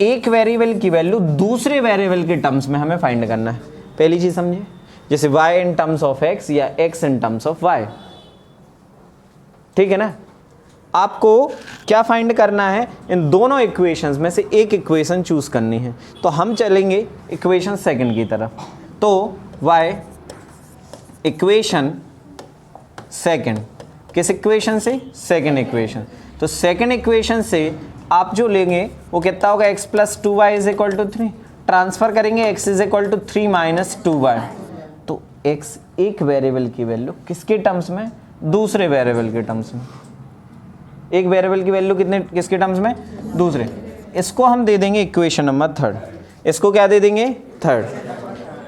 एक वेरिएबल की वैल्यू दूसरे वेरिएबल के टर्म्स में हमें फाइंड करना है। पहली चीज समझिए, जैसे y in terms of x या x in terms of y। ठीक है ना? आपको क्या फाइंड करना है? इन दोनों इक्वेशंस में से एक इक्वेशन चूज करनी है। तो हम चलेंगे इक्वेशन सेकंड की तरफ। तो y इक्वेशन सेकंड, किस इक्वेशन से? Second equation. तो सेकंड इक्वेशन से आप जो लेंगे वो कितना होगा? x plus 2y is equal to 3। Transfer करेंगे x is equal to 3 minus 2y। तो x एक वेरिएबल की वैल्यू किसके टर्म्स में? दूसरे वेरिएबल के टर्म्स में। एक वेरिएबल की वैल्यू कितने, किसके टर्म्स में? दूसरे। इसको हम दे देंगे इक्वेशन नंबर 3। इसको क्या दे देंगे? 3।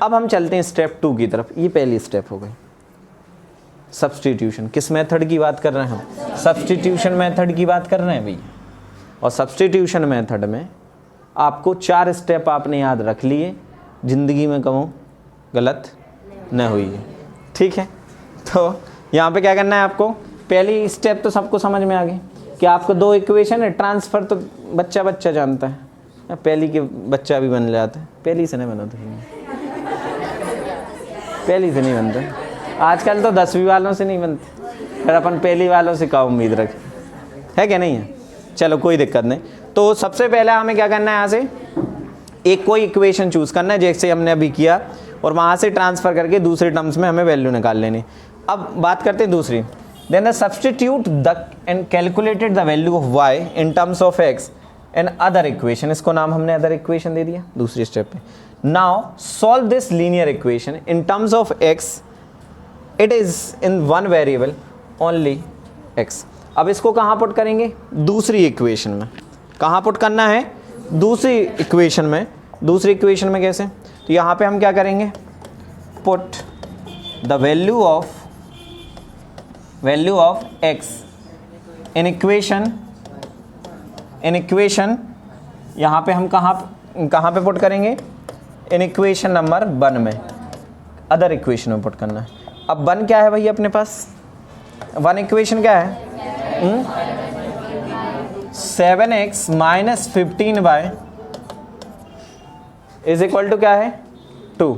अब हम चलते हैं स्टेप 2 की तरफ। ये पहली स्टेप हो गई सब्स्टिट्यूशन। किस मेथड की बात कर रहे हैं हम? सब्स्टिट्यूशन मेथड की बात कर रहे हैं भैया। और सब्स्टिट्यूशन मेथड में आपको 4 स्टेप आपने याद रख लिए, ज़िंदगी में कहूँ गलत न हुई है। ठीक है, तो यहाँ पे क्या करना है आपको? पहली स्टेप तो सबको समझ में आ गई कि आपको 2 इक्वेशन है, ट्रांसफ़र तो बच्चा बच्चा जानता है, पहली के बच्चा भी बन जाता है। पहली से नहीं बनता, पहली से नहीं बनता। आजकल तो 10वीं वालों से नहीं बनते, फिर अपन पहली वालों से क्या उम्मीद रखें? है क्या नहीं है? चलो कोई दिक्कत नहीं। तो सबसे पहले हमें क्या करना है? यहाँ से एक कोई इक्वेशन चूज़ करना है जैसे हमने अभी किया, और वहाँ से ट्रांसफ़र करके दूसरे टर्म्स में हमें वैल्यू निकाल लेनी। अब बात करते हैं दूसरी। Then the substitute the and calculated the value of y in terms of x and other equation. इसको नाम हमने अदर इक्वेशन दे दिया दूसरी स्टेप पे। Now solve this linear equation in terms of x, it is in one variable only x। अब इसको कहाँ put करेंगे? दूसरी इक्वेशन में। कहाँ पुट करना है? दूसरी इक्वेशन में। दूसरी इक्वेशन में कैसे? तो यहाँ पे हम क्या करेंगे? Put the value of x in equation यहाँ पे हम कहाँ पे पुट करेंगे? इन इक्वेशन नंबर 1 में, अदर इक्वेशन में पुट करना है। अब 1 क्या है भाई अपने पास? 1 इक्वेशन क्या है? 7x minus 15y is equal to क्या है? 2।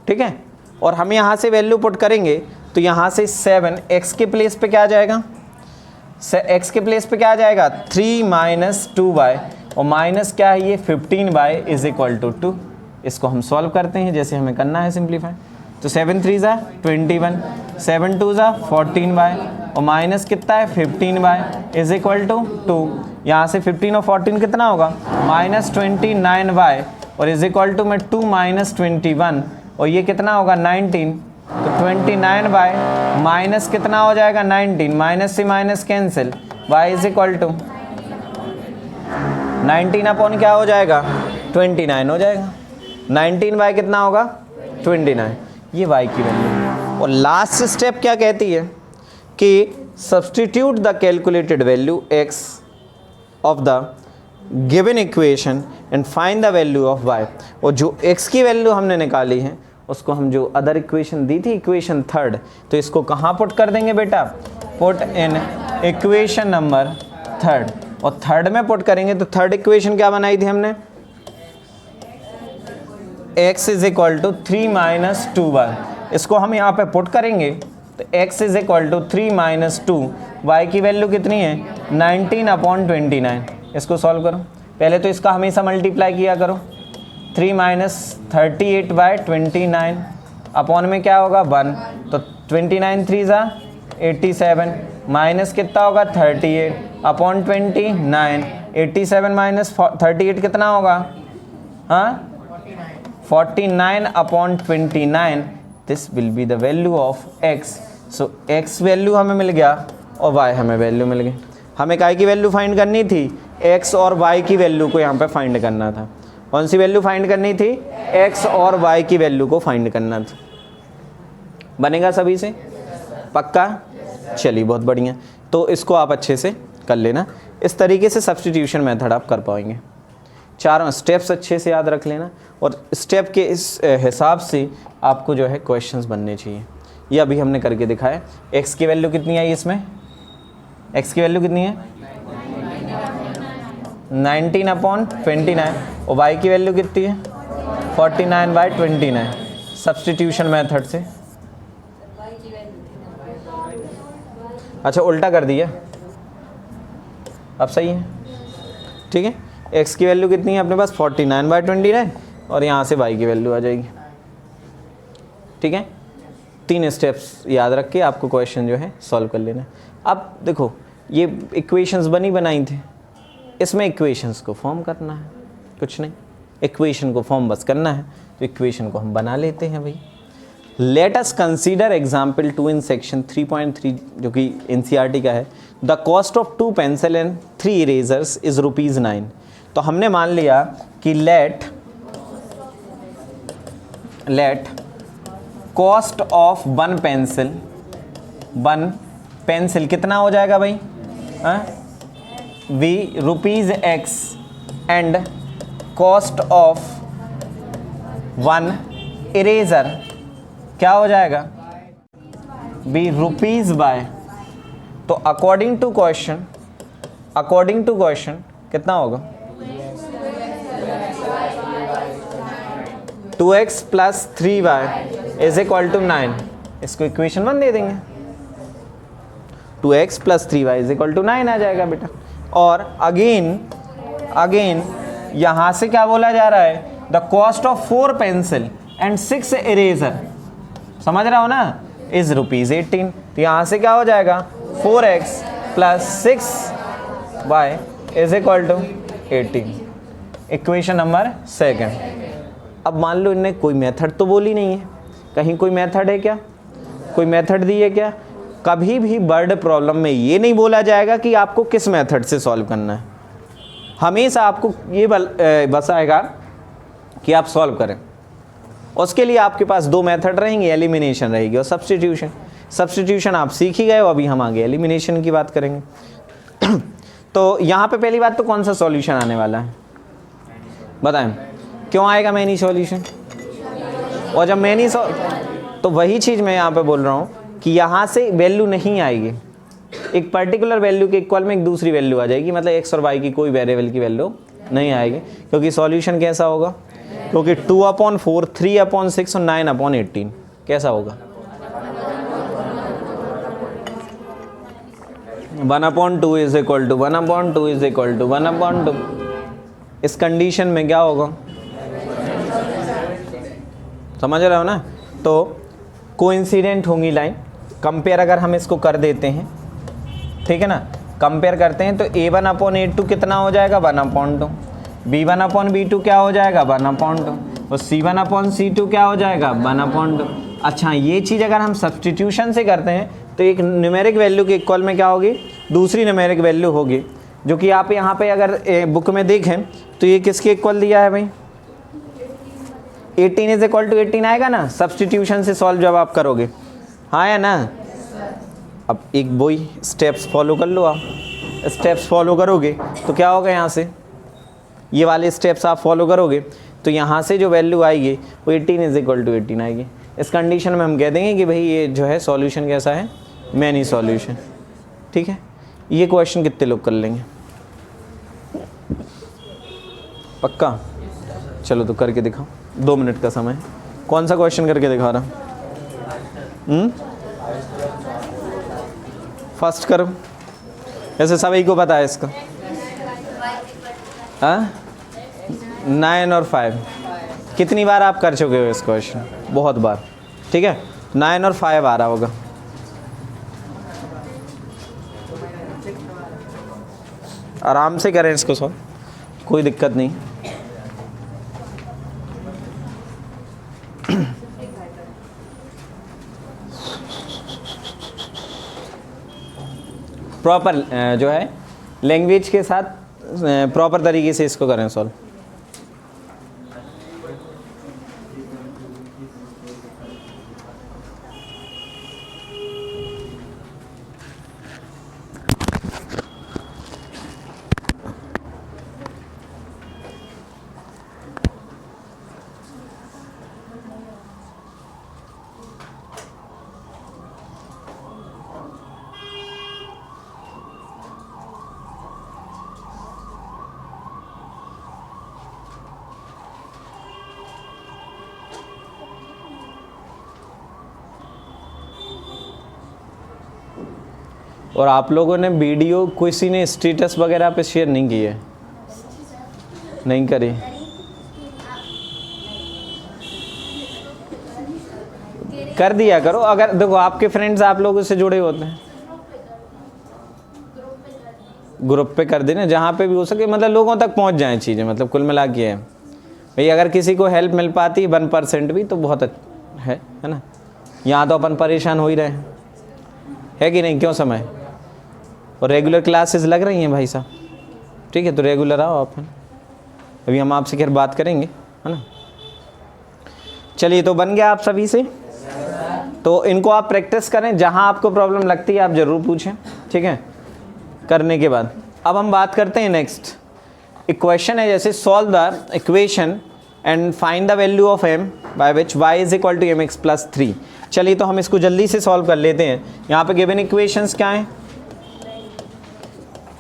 ठीक है, और हम यहाँ से वैल्यू पुट करेंगे तो यहाँ से 7 x के प्लेस पे क्या आ जाएगा? x के प्लेस पे क्या आ जाएगा? 3 माइनस 2y, और माइनस क्या है ये? 15y is equal to 2। इसको हम सॉल्व करते हैं जैसे हमें करना है सिंप्लीफाई। तो 7 3 ज़ा 21, 7 2 ज़ा 14y, और माइनस कितना है? 15y is equal to 2। यहाँ से 15 और 14 कितना होगा? माइनस 29y, और इज इक्वल टू में 2 माइनस 21, और ये कितना होगा? 19। तो 29y माइनस कितना हो जाएगा? 19। माइनस से minus cancel, y is equal to 19 upon क्या हो जाएगा? 29 हो जाएगा। 19y कितना होगा? 29। ये y की वैल्यू। और लास्ट स्टेप क्या कहती है कि substitute the calculated value x of the given equation and find the value of y। और जो x की वैल्यू हमने निकाली है उसको हम जो अदर इक्वेशन दी थी, इक्वेशन 3rd, तो इसको कहाँ पुट कर देंगे बेटा? Put in equation number 3rd। और 3rd में पुट करेंगे तो 3rd इक्वेशन क्या बनाई थी हमने? x is equal to 3 minus 2y। इसको हम यहाँ पे पुट करेंगे तो x is equal to 3 minus 2, y की वैल्यू कितनी है? 19 अपॉन 29। इसको सॉल्व करो। पहले तो इसका हमेशा मल्टीप्लाई किया करो। 3 माइनस 38 बाई 29 अपॉन में क्या होगा? 1। तो 29 3 ज़ा 87, माइनस कितना होगा? 38 अपॉन 29। 87 माइनस 38 कितना होगा? हाँ, 49 upon 29। This will be the value of x। So x value हमें मिल गया और y हमें वैल्यू मिल गई। हमें काय की वैल्यू फाइंड करनी थी? x और y की वैल्यू को यहाँ पे फाइंड करना था। कौन सी वैल्यू फाइंड करनी थी? x और y की वैल्यू को फाइंड करना था। बनेगा सभी से? पक्का? चलिए बहुत बढ़िया। तो इसको आप अच्छे से कर लेना। इस तरीके से सब्स्टिट्यूशन मेथड आप कर पाएंगे। चारों स्टेप्स अच्छे से याद रख लेना, और स्टेप के इस हिसाब से आपको जो है क्वेश्चंस बनने चाहिए। ये अभी हमने करके दिखाया। x की वैल्यू कितनी आई इसमें? x की वैल्यू कितनी है? 19 अपॉन 29, और y की वैल्यू कितनी है? 49 बाई 29। सब्स्टिट्यूशन मेथड से। अच्छा, उल्टा कर दिया। अब सही है? ठीक है। x की वैल्यू कितनी है अपने पास? 49 बाई 29, और यहाँ से y की वैल्यू आ जाएगी। ठीक है। 3 स्टेप्स याद रख के आपको क्वेश्चन जो है सॉल्व कर लेना। अब देखो, ये इक्वेशंस बनाई थी, इसमें इक्वेशंस को फॉर्म करना है, कुछ नहीं। इक्वेशन को फॉर्म बस करना है, तो इक्वेशन को हम बना लेते हैं भाई। Let us consider example 2 in section 3.3, जो कि NCERT का है। The cost of 2 pencil and 3 erasers is ₹9। तो हमने मान लिया कि लेट कॉस्ट ऑफ 1 पेंसिल कितना हो जाएगा भाई? ₹X and cost of 1 eraser क्या हो जाएगा? ₹, बाय। तो अकॉर्डिंग टू क्वेश्चन कितना होगा? 2x plus 3y is equal to 9। इसको इक्वेशन 1 दे देंगे। 2x plus 3y is equal to 9 आ जाएगा बेटा। और अगेन यहाँ से क्या बोला जा रहा है? The cost of 4 pencil and 6 eraser, समझ रहा हो ना, इज ₹18। तो यहाँ से क्या हो जाएगा? 4x plus 6y is equal to 18। Equation number 2। अब मान लो इनने कोई मेथड तो बोली नहीं है, कहीं कोई मेथड है क्या? कोई मेथड दी है क्या? कभी भी वर्ड प्रॉब्लम में ये नहीं बोला जाएगा कि आपको किस मेथड से सॉल्व करना है, हमेशा आपको ये बस आएगा कि आप सॉल्व करें। उसके लिए आपके पास दो मेथड रहेंगे, एलिमिनेशन रहेगी और सब्स्टिट्यूशन। सब्स्टिट्यूशन आप सीख ही गए हो, अभी हम आगे एलिमिनेशन की बात करेंगे। तो यहाँ पे पहली बात तो कौन सा सॉल्यूशन आने वाला है बताएं, क्यों आएगा मैनी सॉल्यूशन? और जब मैनी तो वही चीज़ मैं यहाँ पे बोल रहा हूँ कि यहाँ से वैल्यू नहीं आएगी, एक पर्टिकुलर वैल्यू के इक्वल में एक दूसरी वैल्यू आ जाएगी, मतलब एक्स और वाई की कोई वेरिएबल की वैल्यू नहीं आएगी। क्योंकि सॉल्यूशन कैसा होगा? क्योंकि 2/4, 3/6 और 9/18 कैसा होगा? 1/2 is equal to 1/2 is equal to 1/2। इस कंडीशन में क्या होगा, समझ रहे हो ना? तो कोइंसिडेंट होंगी लाइन। कंपेयर अगर हम इसको कर देते हैं, ठीक है ना, कंपेयर करते हैं तो A1/A2 कितना हो जाएगा? 1/2। B1/B2 क्या हो जाएगा? 1/2। और C1/C2 क्या हो जाएगा? 1/2। अच्छा, ये चीज़ अगर हम सब्स्टिट्यूशन से करते हैं तो एक न्यूमेरिक वैल्यू के इक्वल में क्या होगी? दूसरी न्यूमेरिक वैल्यू होगी, जो कि आप यहाँ पे अगर बुक में देखें तो ये किसके इक्वल दिया है भाई? 18 इज इक्वल टू 18 आएगा ना सब्स्टिट्यूशन से सॉल्व जब आप करोगे, हाँ या ना? अब एक वही स्टेप्स फॉलो कर लो, आप स्टेप्स फॉलो करोगे तो क्या होगा? यहाँ से ये वाले स्टेप्स आप फॉलो करोगे तो यहाँ से जो वैल्यू आएगी वो 18 इज इक्वल टू 18 आएगी। इस कंडीशन में हम कह देंगे कि भाई ये जो है सॉल्यूशन कैसा है? Many solution. ठीक है, ये क्वेश्चन कितने लोग कर लेंगे? पक्का? चलो तो करके दिखाओ, 2 मिनट का समय। कौन सा क्वेश्चन करके दिखा रहा? फर्स्ट करो, ऐसे सभी को पता है इसका। 9 और 5 कितनी बार आप कर चुके हो इस क्वेश्चन? बहुत बार। ठीक है, 9 और 5 आ रहा होगा। आराम से करें इसको सॉल्व, कोई दिक्कत नहीं। प्रॉपर जो है लैंग्वेज के साथ प्रॉपर तरीके से इसको करें सॉल्व। और आप लोगों ने वीडियो किसी ने स्टेटस वगैरह पे शेयर नहीं की है? नहीं करी? कर दिया करो। अगर देखो आपके फ्रेंड्स आप लोगों से जुड़े होते हैं, ग्रुप पे कर देना, जहाँ पे भी हो सके, मतलब लोगों तक पहुँच जाएं चीज़ें। मतलब कुल मिला के है भाई, अगर किसी को हेल्प मिल पाती है 1% भी तो बहुत है ना। यहाँ तो अपन परेशान हो ही रहे हैं कि नहीं? क्यों समय? और रेगुलर क्लासेस लग रही हैं भाई साहब, ठीक है, तो रेगुलर आओ आप। अभी हम आपसे खैर बात करेंगे, है ना। चलिए, तो बन गया आप सभी से। तो इनको आप प्रैक्टिस करें, जहां आपको प्रॉब्लम लगती है आप ज़रूर पूछें, ठीक है। करने के बाद अब हम बात करते हैं नेक्स्ट इक्वेशन है, जैसे solve the equation and find the value of m by which y is equal to mx plus 3। चलिए, तो हम इसको जल्दी से सॉल्व कर लेते हैं। यहाँ पे गिवन इक्वेशंस क्या हैं?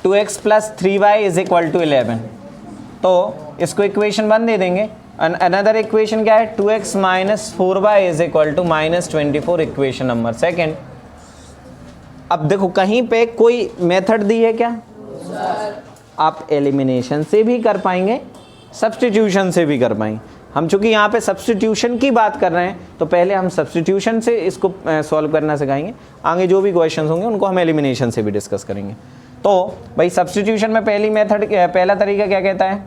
2x plus 3y is equal to 11। तो इसको इक्वेशन 1 दे देंगे। अनदर इक्वेशन क्या है? 2x minus 4y is equal to minus 24, equation number second. अब देखो, कहीं पे कोई मेथड दी है क्या? आप एलिमिनेशन से भी कर पाएंगे, सब्स्टिट्यूशन से भी कर पाएंगे। हम चूंकि यहाँ पे सब्स्टिट्यूशन की बात कर रहे हैं तो पहले हम सब्स्टिट्यूशन से इसको सॉल्व करना सिखाएंगे। आगे जो भी क्वेश्चंस होंगे उनको हम एलिमिनेशन से भी डिस्कस करेंगे। तो भाई सब्स्टिट्यूशन में पहला तरीका क्या कहता है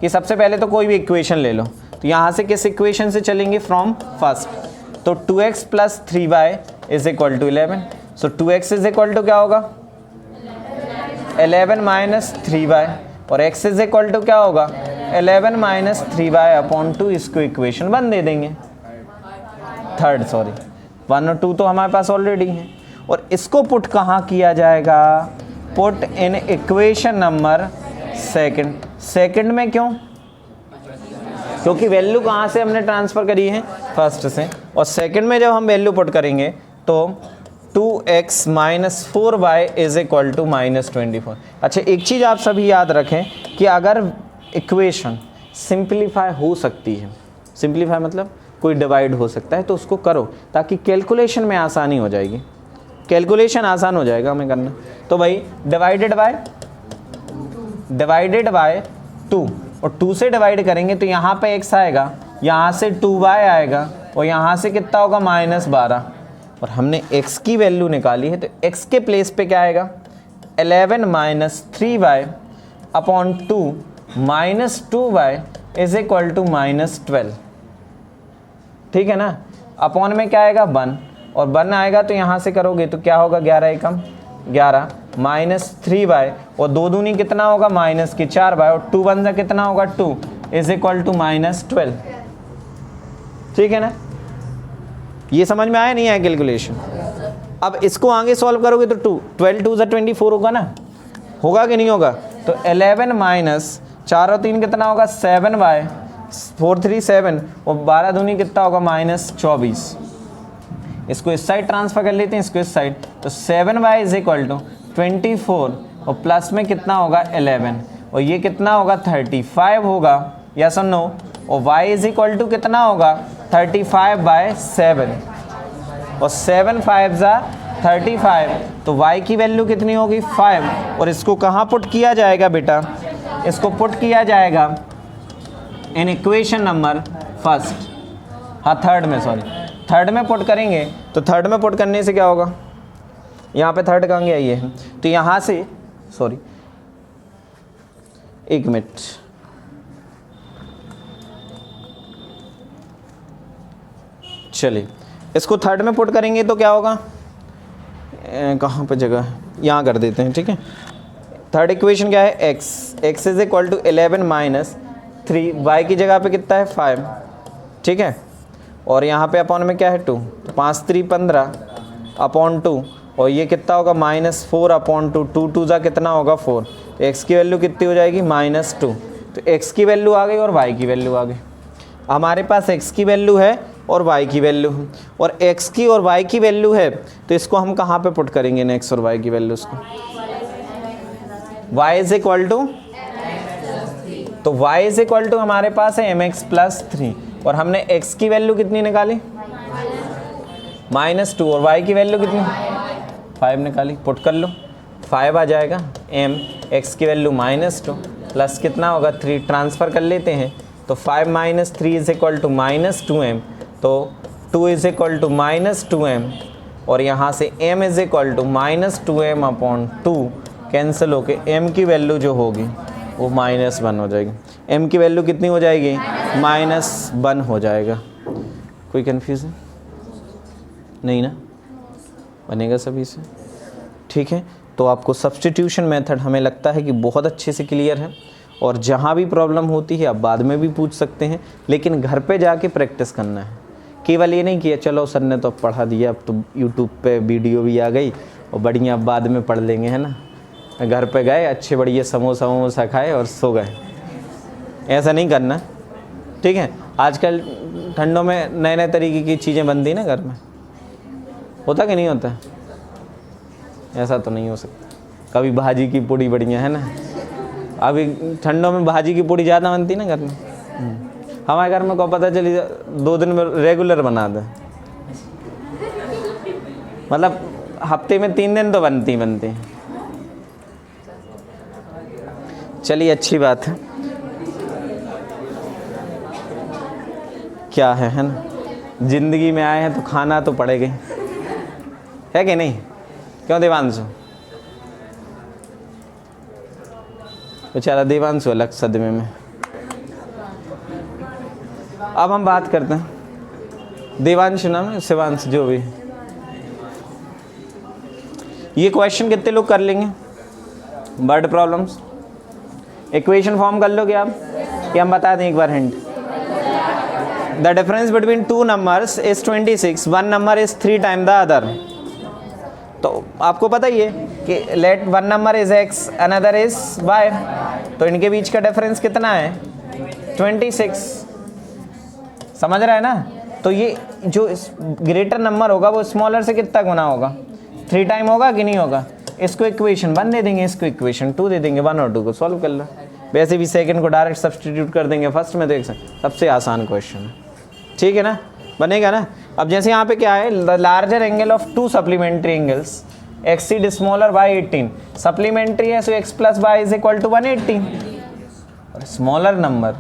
कि सबसे पहले तो कोई भी इक्वेशन ले लो। तो यहाँ से किस इक्वेशन से चलेंगे? From first. तो 2x plus 3y is equal to 11। So 2x is equal to क्या होगा 11 माइनस 3y और x इज इक्वल टू क्या होगा 11 माइनस 3y अपॉन 2। इसको इक्वेशन 1 दे देंगे, थर्ड सॉरी 1 और 2 तो हमारे पास ऑलरेडी है। और इसको पुट कहाँ किया जाएगा, put in equation number second में। क्यों, क्योंकि वैल्यू कहाँ से हमने ट्रांसफ़र करी है, फर्स्ट से। और सेकंड में जब हम वैल्यू पुट करेंगे तो 2x minus 4y is equal to minus 24। अच्छा, एक चीज़ आप सभी याद रखें कि अगर इक्वेशन सिंप्लीफाई हो सकती है, सिंप्लीफाई मतलब कोई डिवाइड हो सकता है, तो उसको करो ताकि कैलकुलेशन में आसानी हो जाएगी, कैलकुलेशन आसान हो जाएगा हमें करना। तो भाई डिवाइडेड बाय 2 और 2 से डिवाइड करेंगे तो यहाँ पे x आएगा, यहाँ से 2y आएगा और यहाँ से कितना होगा -12। और हमने x की वैल्यू निकाली है तो x के प्लेस पे क्या आएगा 11 minus 3y upon 2 minus 2y is equal to -12। ठीक है ना, अपॉन में क्या आएगा 1 और 1 आएगा तो यहाँ से करोगे तो क्या होगा 11 एकम 11 माइनस 3y और 2 दूनी कितना होगा -4y और 2 1 जा कितना होगा 2 इज इक्वल टू -12। ठीक है ना, ये समझ में आया नहीं आया कैलकुलेशन। अब इसको आगे सॉल्व करोगे तो 12 2 24 होगा ना, होगा कि नहीं होगा। तो 11 माइनस 4 और 3 कितना होगा 7y 4 3 7 और 12 दूनी कितना होगा -24। इसको इस साइड ट्रांसफर कर लेते हैं, इसको इस साइड, तो 7y इज इक्वल टू 24 और प्लस में कितना होगा 11 और ये कितना होगा 35 होगा, यस और नो। और y इज इक्वल टू कितना होगा 35/7 और 7 5 जा 35, तो y की वैल्यू कितनी होगी 5। और इसको कहाँ पुट किया जाएगा बेटा, इसको पुट किया जाएगा इन इक्वेशन नंबर फर्स्ट, हाँ थर्ड में, सॉरी थर्ड में पुट करेंगे। तो थर्ड में पुट करने से क्या होगा, यहाँ पे थर्ड कहाँ गया ये है, तो यहाँ से सॉरी एक मिनट, चलिए इसको थर्ड में पुट करेंगे तो क्या होगा, कहाँ पे जगह है, यहाँ कर देते हैं। ठीक है, थर्ड इक्वेशन क्या है x is equal to 11 minus 3, y की जगह पे कितना है 5। ठीक है, और यहाँ पे अपॉन में क्या है 2, तो 5 3 15 अपॉन 2 और ये कितना होगा -4 अपॉन 2, 2 2 जा कितना होगा 4, तो x की वैल्यू कितनी हो जाएगी -2। तो x की वैल्यू आ गई और y की वैल्यू आ गई। हमारे पास x की वैल्यू है और y की वैल्यू है, और x की और y की वैल्यू है तो इसको हम कहाँ पे पुट करेंगे x और y की वैल्यू, इसको y इज इक्वल टू, तो y इज इक्वल टू हमारे पास है mx प्लस 3 और हमने x की वैल्यू कितनी निकाली -2 और y की वैल्यू कितनी 5 निकाली, पुट कर लो 5 आ जाएगा m, x की वैल्यू -2 प्लस कितना होगा 3, ट्रांसफ़र कर लेते हैं तो 5 minus 3 is equal to -2m, तो 2 इज इक्वल टू -2m और यहाँ से m is equal to -2m upon 2 cancel होके m की वैल्यू जो होगी वो -1 हो जाएगी। m की वैल्यू कितनी हो जाएगी -1 हो जाएगा। कोई कन्फ्यूज़न नहीं ना, बनेगा सभी से। ठीक है, तो आपको सब्स्टिट्यूशन मेथड हमें लगता है कि बहुत अच्छे से क्लियर है, और जहाँ भी प्रॉब्लम होती है आप बाद में भी पूछ सकते हैं, लेकिन घर पे जाके प्रैक्टिस करना है। केवल ये नहीं किया चलो सर ने तो पढ़ा दिया, अब तो यूट्यूब पे वीडियो भी आ गई और बढ़िया बाद में पढ़ लेंगे, है ना। घर पे गए अच्छे बढ़िया समोसा वमोसा खाए और सो गए, ऐसा नहीं करना। ठीक है, आजकल ठंडों में नए नए तरीके की चीज़ें बनती ना घर में, होता कि नहीं होता, ऐसा तो नहीं हो सकता। कभी भाजी की पूड़ी बढ़िया, है ना, अभी ठंडों में भाजी की पूड़ी ज़्यादा बनती ना घर में। हमारे घर में को पता चली 2 दिन में रेगुलर बना दे, मतलब हफ्ते में 3 दिन तो बनती। चलिए अच्छी बात है, क्या है ना, ज़िंदगी में आए हैं तो खाना तो पड़ेगा, है कि नहीं, क्यों देवांशु? बेचारा देवांशु अलग सदमे में। अब हम बात करते हैं, देवांशु नाम है, शिवांश जो भी, ये क्वेश्चन कितने लोग कर लेंगे? वर्ड प्रॉब्लम्स इक्वेशन फॉर्म कर लोगे आप, या हम बता दें एक बार hint? The difference between two numbers is 26, one number is 3 time the other. तो आपको पता ही है कि let one number is x another is y, तो इनके बीच का डिफरेंस कितना है? 26। समझ रहा है ना? तो ये जो ग्रेटर नंबर होगा वो स्मॉलर से कितना गुना होगा? 3 टाइम होगा कि नहीं होगा? इसको इक्वेशन 1 दे देंगे, इसको इक्वेशन 2 दे देंगे, 1 और 2 को सॉल्व कर लो। वैसे भी सेकंड को डायरेक्ट सब्सटीट्यूट कर देंगे फर्स्ट में, देख सकते सबसे आसान क्वेश्चन है, ठीक है ना? बनेगा ना? अब जैसे यहाँ पे क्या है, the larger angle of 2 supplementary angles exceed smaller by 18, supplementary है so x plus y is equal to 180, और स्मॉलर नंबर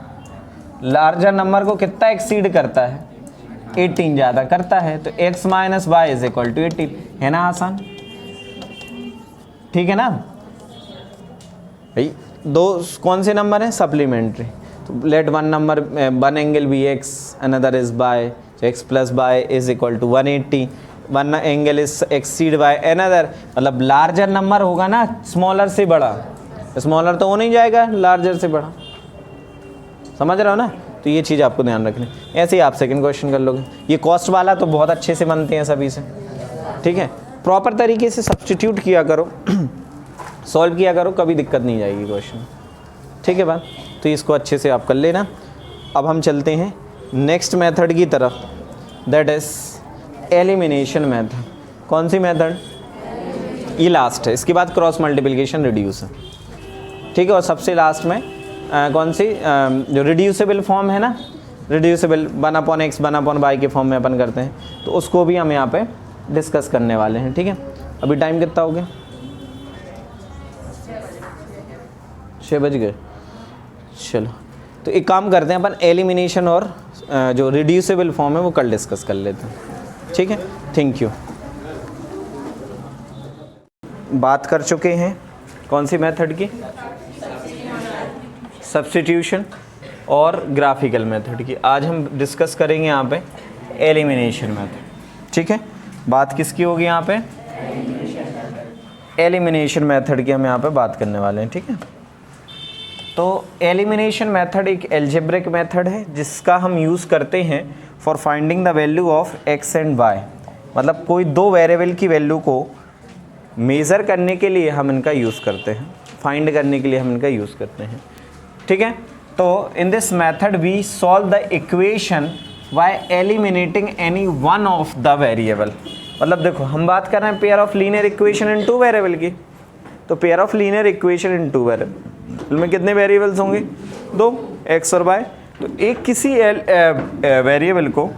लार्जर नंबर को कितना एक्सीड करता है? 18 ज़्यादा करता है, तो x minus y is equal to 18, है ना आसान? ठीक है ना भाई? दो कौन से नंबर हैं? सप्लीमेंट्री, तो let one number one angle be x another is y, so x plus y is equal to 180, one angle is exceed by another, मतलब लार्जर नंबर होगा ना स्मॉलर से बड़ा, स्मॉलर तो हो नहीं जाएगा लार्जर से बड़ा, समझ रहे हो ना? तो ये चीज़ आपको ध्यान रखनी। ऐसे ही आप सेकंड क्वेश्चन कर लोगे। ये कॉस्ट वाला तो बहुत अच्छे से बनते हैं सभी से, ठीक है? प्रॉपर तरीके से सब्स्टिट्यूट किया करो सॉल्व किया करो, कभी दिक्कत नहीं जाएगी क्वेश्चन, ठीक है बात? तो इसको अच्छे से आप कर लेना। अब हम चलते हैं नेक्स्ट मेथड की तरफ, दैट इज एलिमिनेशन मेथड। कौन सी मेथड? ये लास्ट है, इसके बाद क्रॉस मल्टीप्लिकेशन रिड्यूस है, ठीक है? और सबसे लास्ट में कौन सी जो रिड्यूसेबल फॉर्म है ना, रिड्यूसेबल 1/x 1/y के फॉर्म में अपन करते हैं, तो उसको भी हम यहाँ पे डिस्कस करने वाले हैं, ठीक है? अभी टाइम कितना हो गया? 6 बज गए। चलो तो एक काम करते हैं अपन, एलिमिनेशन और जो रिड्यूसेबल फॉर्म है वो कल डिस्कस कर लेते हैं, ठीक है? Thank you. बात कर चुके हैं कौन सी मेथड की? सब्स्टिट्यूशन और ग्राफिकल मेथड की। आज हम डिस्कस करेंगे यहाँ पे एलिमिनेशन मेथड, ठीक है? बात किसकी होगी यहाँ पे? एलिमिनेशन मेथड की हम यहाँ पे बात करने वाले हैं, ठीक है? तो एलिमिनेशन मेथड एक एल्जेब्रिक मेथड है जिसका हम यूज़ करते हैं for finding the value of x and y, मतलब कोई दो वेरिएबल की वैल्यू को मेज़र करने के लिए हम इनका यूज़ करते हैं, फाइंड करने के लिए हम इनका यूज़ करते हैं, ठीक है? तो in this method we solve the equation by eliminating any one of the variable. मतलब देखो हम बात कर रहे हैं pair of linear equation in 2 variable की, तो pair of linear equation in 2 variable में कितने वेरिएबल्स होंगे? 2, x और y। तो एक किसी वेरिएबल को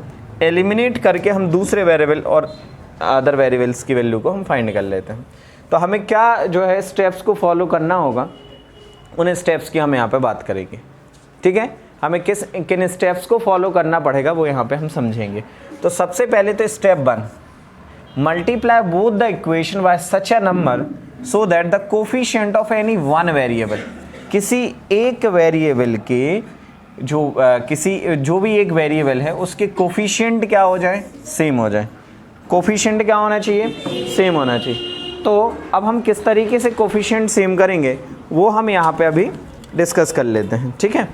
एलिमिनेट करके हम दूसरे वेरिएबल और अदर वेरिएबल्स की वैल्यू को हम फाइंड कर लेते हैं। तो हमें क्या जो है स्टेप्स को फॉलो करना होगा, उन स्टेप्स की हम यहाँ पे बात करेंगे, ठीक है? हमें किन स्टेप्स को फॉलो करना पड़ेगा वो यहाँ पे हम समझेंगे। तो सबसे पहले तो step 1, multiply both the equation bye such a number so that the coefficient of any one variable, किसी एक वेरिएबल के जो भी एक वेरिएबल है उसके कोफिशिएंट क्या हो जाए? सेम हो जाए। कोफिशिएंट क्या होना चाहिए? सेम होना चाहिए। तो अब हम किस तरीके से कोफिशिएंट सेम करेंगे वो हम यहाँ पे अभी डिस्कस कर लेते हैं, ठीक है?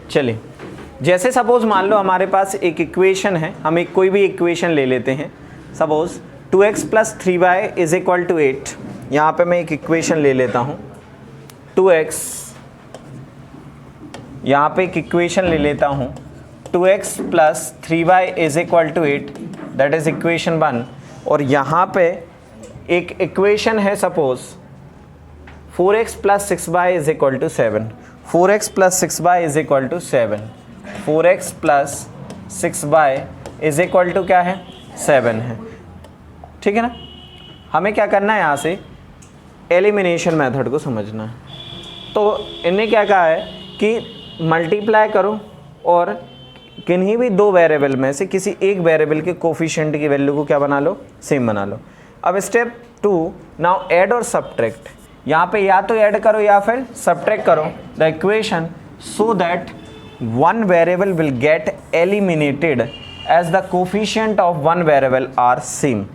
चलिए, जैसे सपोज मान लो हमारे पास एक इक्वेशन है, हम एक कोई भी इक्वेशन ले लेते हैं। Suppose 2x + 3y is equal to 8। यहाँ पे मैं एक इक्वेशन ले लेता हूँ 2x, यहाँ पे एक इक्वेशन ले लेता हूँ 2x + 3y is equal to 8, that is equation 1। और यहाँ पे एक इक्वेशन है suppose 4x + 6y is equal to 7। 4x + 6y is equal to 7। 4x + 6y is equal to क्या है? 7 है, ठीक है ना? हमें क्या करना है यहाँ से? एलिमिनेशन मेथड को समझना है। तो इन्हें क्या कहा है कि मल्टीप्लाई करो और किन्हीं भी दो वेरिएबल में से किसी एक वेरिएबल के कोफिशिएंट की वैल्यू को क्या बना लो? सेम बना लो। अब स्टेप 2, नाउ ऐड और सब्ट्रैक्ट। यहाँ पे या तो ऐड करो या फिर सब्ट्रैक्ट करो the equation so that one variable will get eliminated as the coefficient of one variable are same.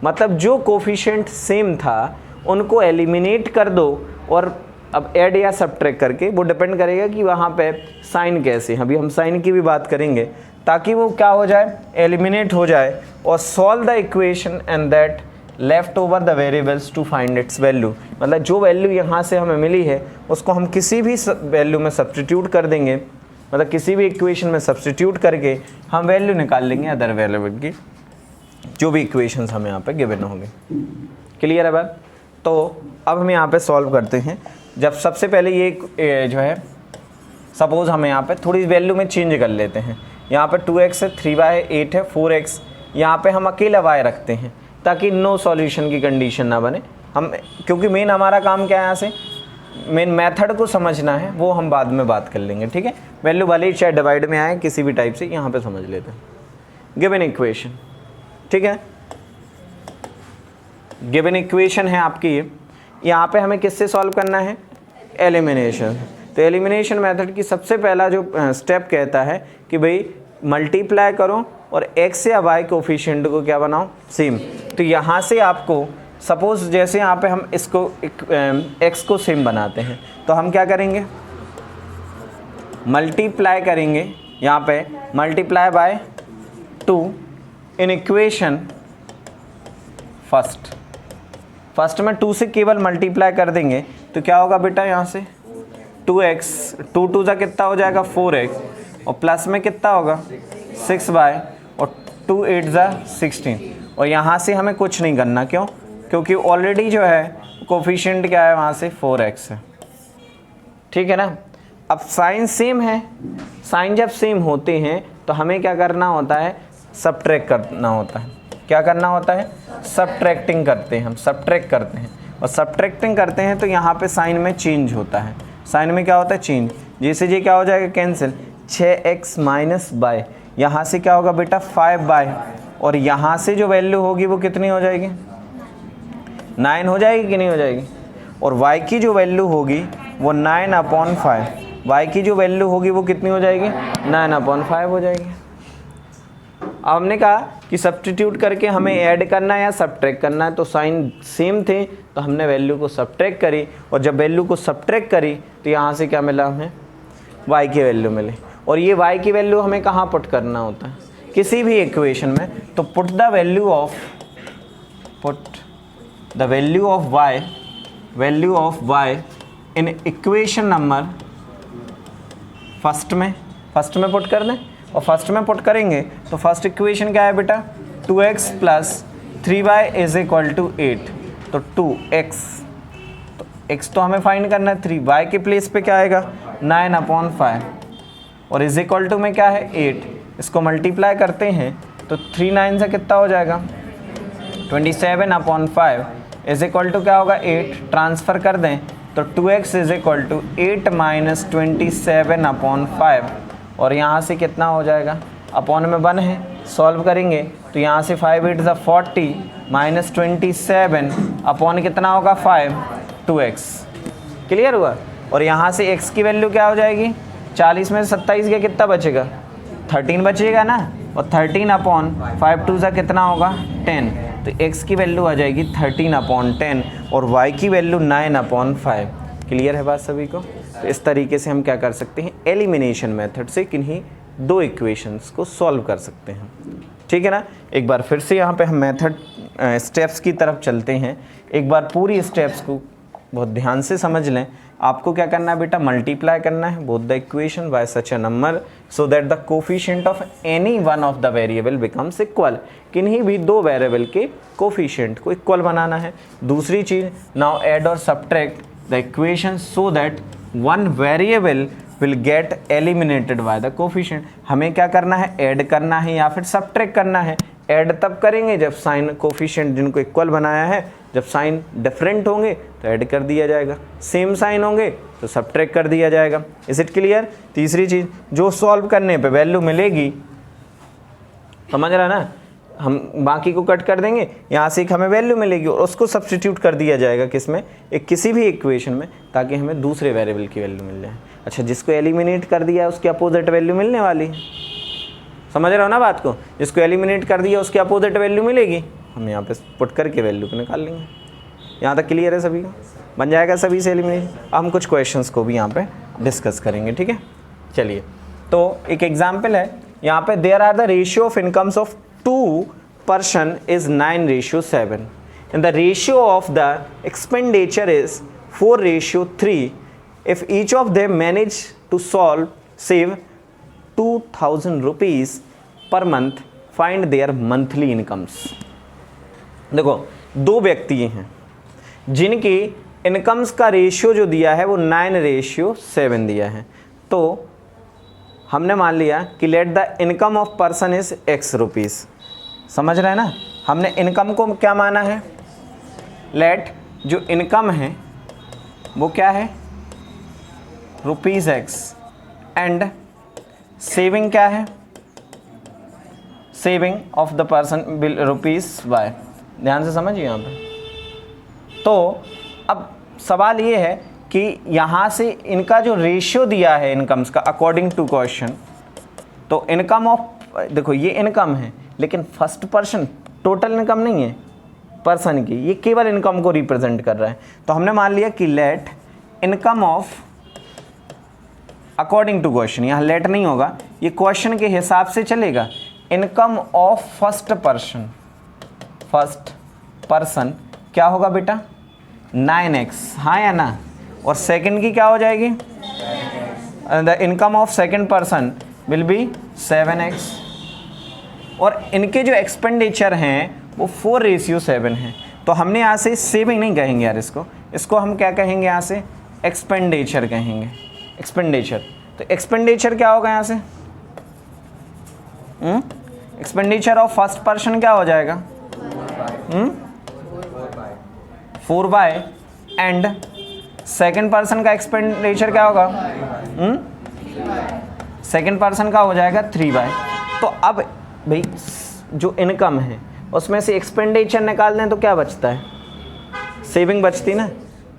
मतलब जो कोफिशिएंट सेम था उनको एलिमिनेट कर दो, और अब ऐड या सब्ट्रैक्ट करके वो डिपेंड करेगा कि वहाँ पे साइन कैसे, अभी हम साइन की भी बात करेंगे, ताकि वो क्या हो जाए, एलिमिनेट हो जाए, और solve the equation and that left over the variables to find its value. मतलब जो वैल्यू यहाँ से हमें मिली है उसको हम किसी भी वैल्यू में सब्स्टिट्यूट कर देंगे, मतलब किसी भी इक्वेशन में सब्स्टिट्यूट करके हम वैल्यू निकाल लेंगे अदर वेरिएबल की, जो भी इक्वेशंस हमें यहाँ पे गिवन होंगे। क्लियर है बात? तो अब हम यहाँ पे सॉल्व करते हैं। जब सबसे पहले ये जो है, सपोज़ हमें यहाँ पे थोड़ी वैल्यू में चेंज कर लेते हैं। यहाँ पे 2x है, 3y 8 है, 4x, यहाँ पे हम अकेला y रखते हैं ताकि नो सॉल्यूशन की कंडीशन ना बने। हम क्योंकि मेन हमारा काम क्या है, यहाँ से मेन मेथड को समझना है, वो हम बाद में बात कर लेंगे, ठीक है। वैल्यू भले ही चाहे डिवाइड में आए किसी भी टाइप से, यहाँ पे समझ लेते हैं। गिवन इक्वेशन, ठीक है, गिवन इक्वेशन है आपकी ये। यहाँ पे हमें किससे सॉल्व करना है, एलिमिनेशन। तो एलिमिनेशन मेथड की सबसे पहला जो स्टेप कहता है कि भाई मल्टीप्लाई करो और x या y कोफिशिएंट को क्या बनाओ, सेम। तो यहाँ से आपको सपोज जैसे यहाँ पे हम इसको x को सेम बनाते हैं, तो हम क्या करेंगे, मल्टीप्लाई करेंगे, यहाँ पे multiply by 2 in equation first में 2 से केवल मल्टीप्लाई कर देंगे तो क्या होगा बेटा, यहाँ से 2x, 2 2 जा कितना हो जाएगा 4x, और प्लस में कितना होगा 6y, और 2 8 जा 16। और यहाँ से हमें कुछ नहीं करना, क्यों, क्योंकि ऑलरेडी जो है कोफिशिएंट क्या है वहाँ से 4x है, ठीक है ना। अब साइन सेम है, साइन जब सेम होते हैं तो हमें क्या करना होता है, सब्ट्रैक्ट करना होता है। क्या करना होता है, सब्ट्रैक्टिंग करते हैं, हम सब्ट्रैक्ट करते हैं, और सब्ट्रैक्टिंग करते हैं तो यहाँ पे साइन में चेंज होता है। साइन में क्या होता है, चेंज। जैसे ये क्या हो जाएगा, कैंसिल, 6x माइनस बाय, यहाँ से क्या होगा बेटा 5y, और यहाँ से जो वैल्यू होगी वो कितनी हो जाएगी, 9 हो जाएगी कि नहीं हो जाएगी। और y की जो वैल्यू होगी वो 9/5, y की जो वैल्यू होगी वो कितनी हो जाएगी, 9/5 हो जाएगी। अब हमने कहा कि सब्स्टिट्यूट करके हमें ऐड करना है या सब्ट्रैक्ट करना है, तो साइन सेम थे तो हमने वैल्यू को सब्ट्रैक्ट करी, और जब वैल्यू को सब्ट्रैक्ट करी तो यहाँ से क्या मिला, हमें y की वैल्यू मिली। और ये y की वैल्यू हमें कहाँ पुट करना होता है, किसी भी इक्वेशन में, तो put the value of y in equation number first में पुट कर दें। और फर्स्ट में पुट करेंगे तो फर्स्ट इक्वेशन क्या है बेटा, 2x plus 3y is equal to 8, तो 2x, तो x तो हमें फाइंड करना है 3, y के प्लेस पे क्या आएगा 9/5, और इज इक्वल टू में क्या है 8। इसको मल्टीप्लाई करते हैं तो 3 9 से कितना हो जाएगा 27/5 इज इक्वल टू क्या होगा 8। ट्रांसफ़र कर दें तो 2x is equal to 8 minus 27/5, और यहाँ से कितना हो जाएगा, अपॉन में 1 है, सॉल्व करेंगे तो यहाँ से 5 8 ज़ा 40 माइनस 27 अपॉन कितना होगा 5, 2x। क्लियर हुआ। और यहाँ से x की वैल्यू क्या हो जाएगी, 40 में 27 के कितना बचेगा, 13 बचेगा ना, और 13/5 2 ज़ा कितना होगा 10, तो x की वैल्यू आ जाएगी 13/10 और y की वैल्यू 9/5। क्लियर है बात सभी को। तो इस तरीके से हम क्या कर सकते हैं, एलिमिनेशन मेथड से किन्हीं दो इक्वेशंस को सॉल्व कर सकते हैं, ठीक है ना। एक बार फिर से यहाँ पे हम मेथड स्टेप्स की तरफ चलते हैं। एक बार पूरी स्टेप्स को बहुत ध्यान से समझ लें। आपको क्या करना है बेटा, मल्टीप्लाई करना है both the equation bye such a number so that the coefficient of any one of the variable becomes equal. किन्हीं भी दो वेरिएबल के कोफिशिएंट को इक्वल बनाना है। दूसरी चीज़, नाउ ऐड और subtract the equation so that one variable will get eliminated by the coefficient. हमें क्या करना है, ऐड करना है या फिर सब्ट्रैक्ट करना है। ऐड तब करेंगे जब साइन कोफिशिएंट जिनको इक्वल बनाया है, जब साइन डिफरेंट होंगे तो ऐड कर दिया जाएगा, सेम साइन होंगे तो सब्ट्रैक्ट कर दिया जाएगा। Is it clear. तीसरी चीज़, जो सॉल्व करने पे वैल्यू मिलेगी, समझ रहा ना, हम बाकी को कट कर देंगे, यहाँ से एक हमें वैल्यू मिलेगी और उसको सब्स्टिट्यूट कर दिया जाएगा किस में, एक किसी भी इक्वेशन में, ताकि हमें दूसरे वेरिएबल की वैल्यू मिल जाए। अच्छा, जिसको एलिमिनेट कर दिया उसकी अपोजिट वैल्यू मिलने वाली है, समझ रहे हो ना बात को? जिसको एलिमिनेट कर दिया उसकी अपोजिट वैल्यू मिलेगी, हम यहाँ पे पुट करके वैल्यू को निकाल लेंगे। यहाँ तक क्लियर है सभी का? बन जाएगा सभी से एलिमिनेट। हम कुछ क्वेश्चंस को भी यहाँ पे डिस्कस करेंगे, ठीक है? चलिए, तो एक एग्जाम्पल है यहाँ पे, there are the ratio of incomes of 2 person is 9:7 and the ratio of the expenditure is 4:3. If each of them manage to save 2000 rupees per month, find their monthly incomes. देखो, दो व्यक्ति हैं जिनकी incomes का ratio जो दिया है वो 9:7 दिया है। तो हमने मान लिया कि let the income of person is x rupees. समझ रहे हैं ना? हमने इनकम को क्या माना है? लेट जो इनकम है वो क्या है? ₹x। एंड सेविंग क्या है? Saving of the person ₹y। ध्यान से समझिए यहाँ पे। तो अब सवाल ये है कि यहाँ से इनका जो रेशियो दिया है इनकम्स का अकॉर्डिंग टू क्वेश्चन, तो इनकम ऑफ, देखो ये इनकम है लेकिन फर्स्ट पर्सन, टोटल इनकम नहीं है पर्सन की, ये केवल इनकम को रिप्रेजेंट कर रहा है। तो हमने मान लिया कि let income of according to question, यहाँ लेट नहीं होगा, ये क्वेश्चन के हिसाब से चलेगा। इनकम ऑफ फर्स्ट पर्सन क्या होगा बेटा? 9x, हाँ या ना? और सेकंड की क्या हो जाएगी? The income of second person will be 7x। और इनके जो एक्सपेंडिचर हैं वो 4:7 हैं। तो हमने यहाँ से सेविंग नहीं कहेंगे यार, इसको हम क्या कहेंगे? यहाँ से एक्सपेंडिचर कहेंगे। एक्सपेंडिचर, तो एक्सपेंडिचर क्या होगा यहाँ से? एक्सपेंडिचर ऑफ फर्स्ट पर्सन क्या हो जाएगा? 4/, एंड सेकंड पर्सन का एक्सपेंडिचर क्या होगा? सेकंड पर्सन का हो जाएगा 3/। तो अब भाई जो इनकम है उसमें से एक्सपेंडिचर निकाल दें तो क्या बचता है? सेविंग बचती ना।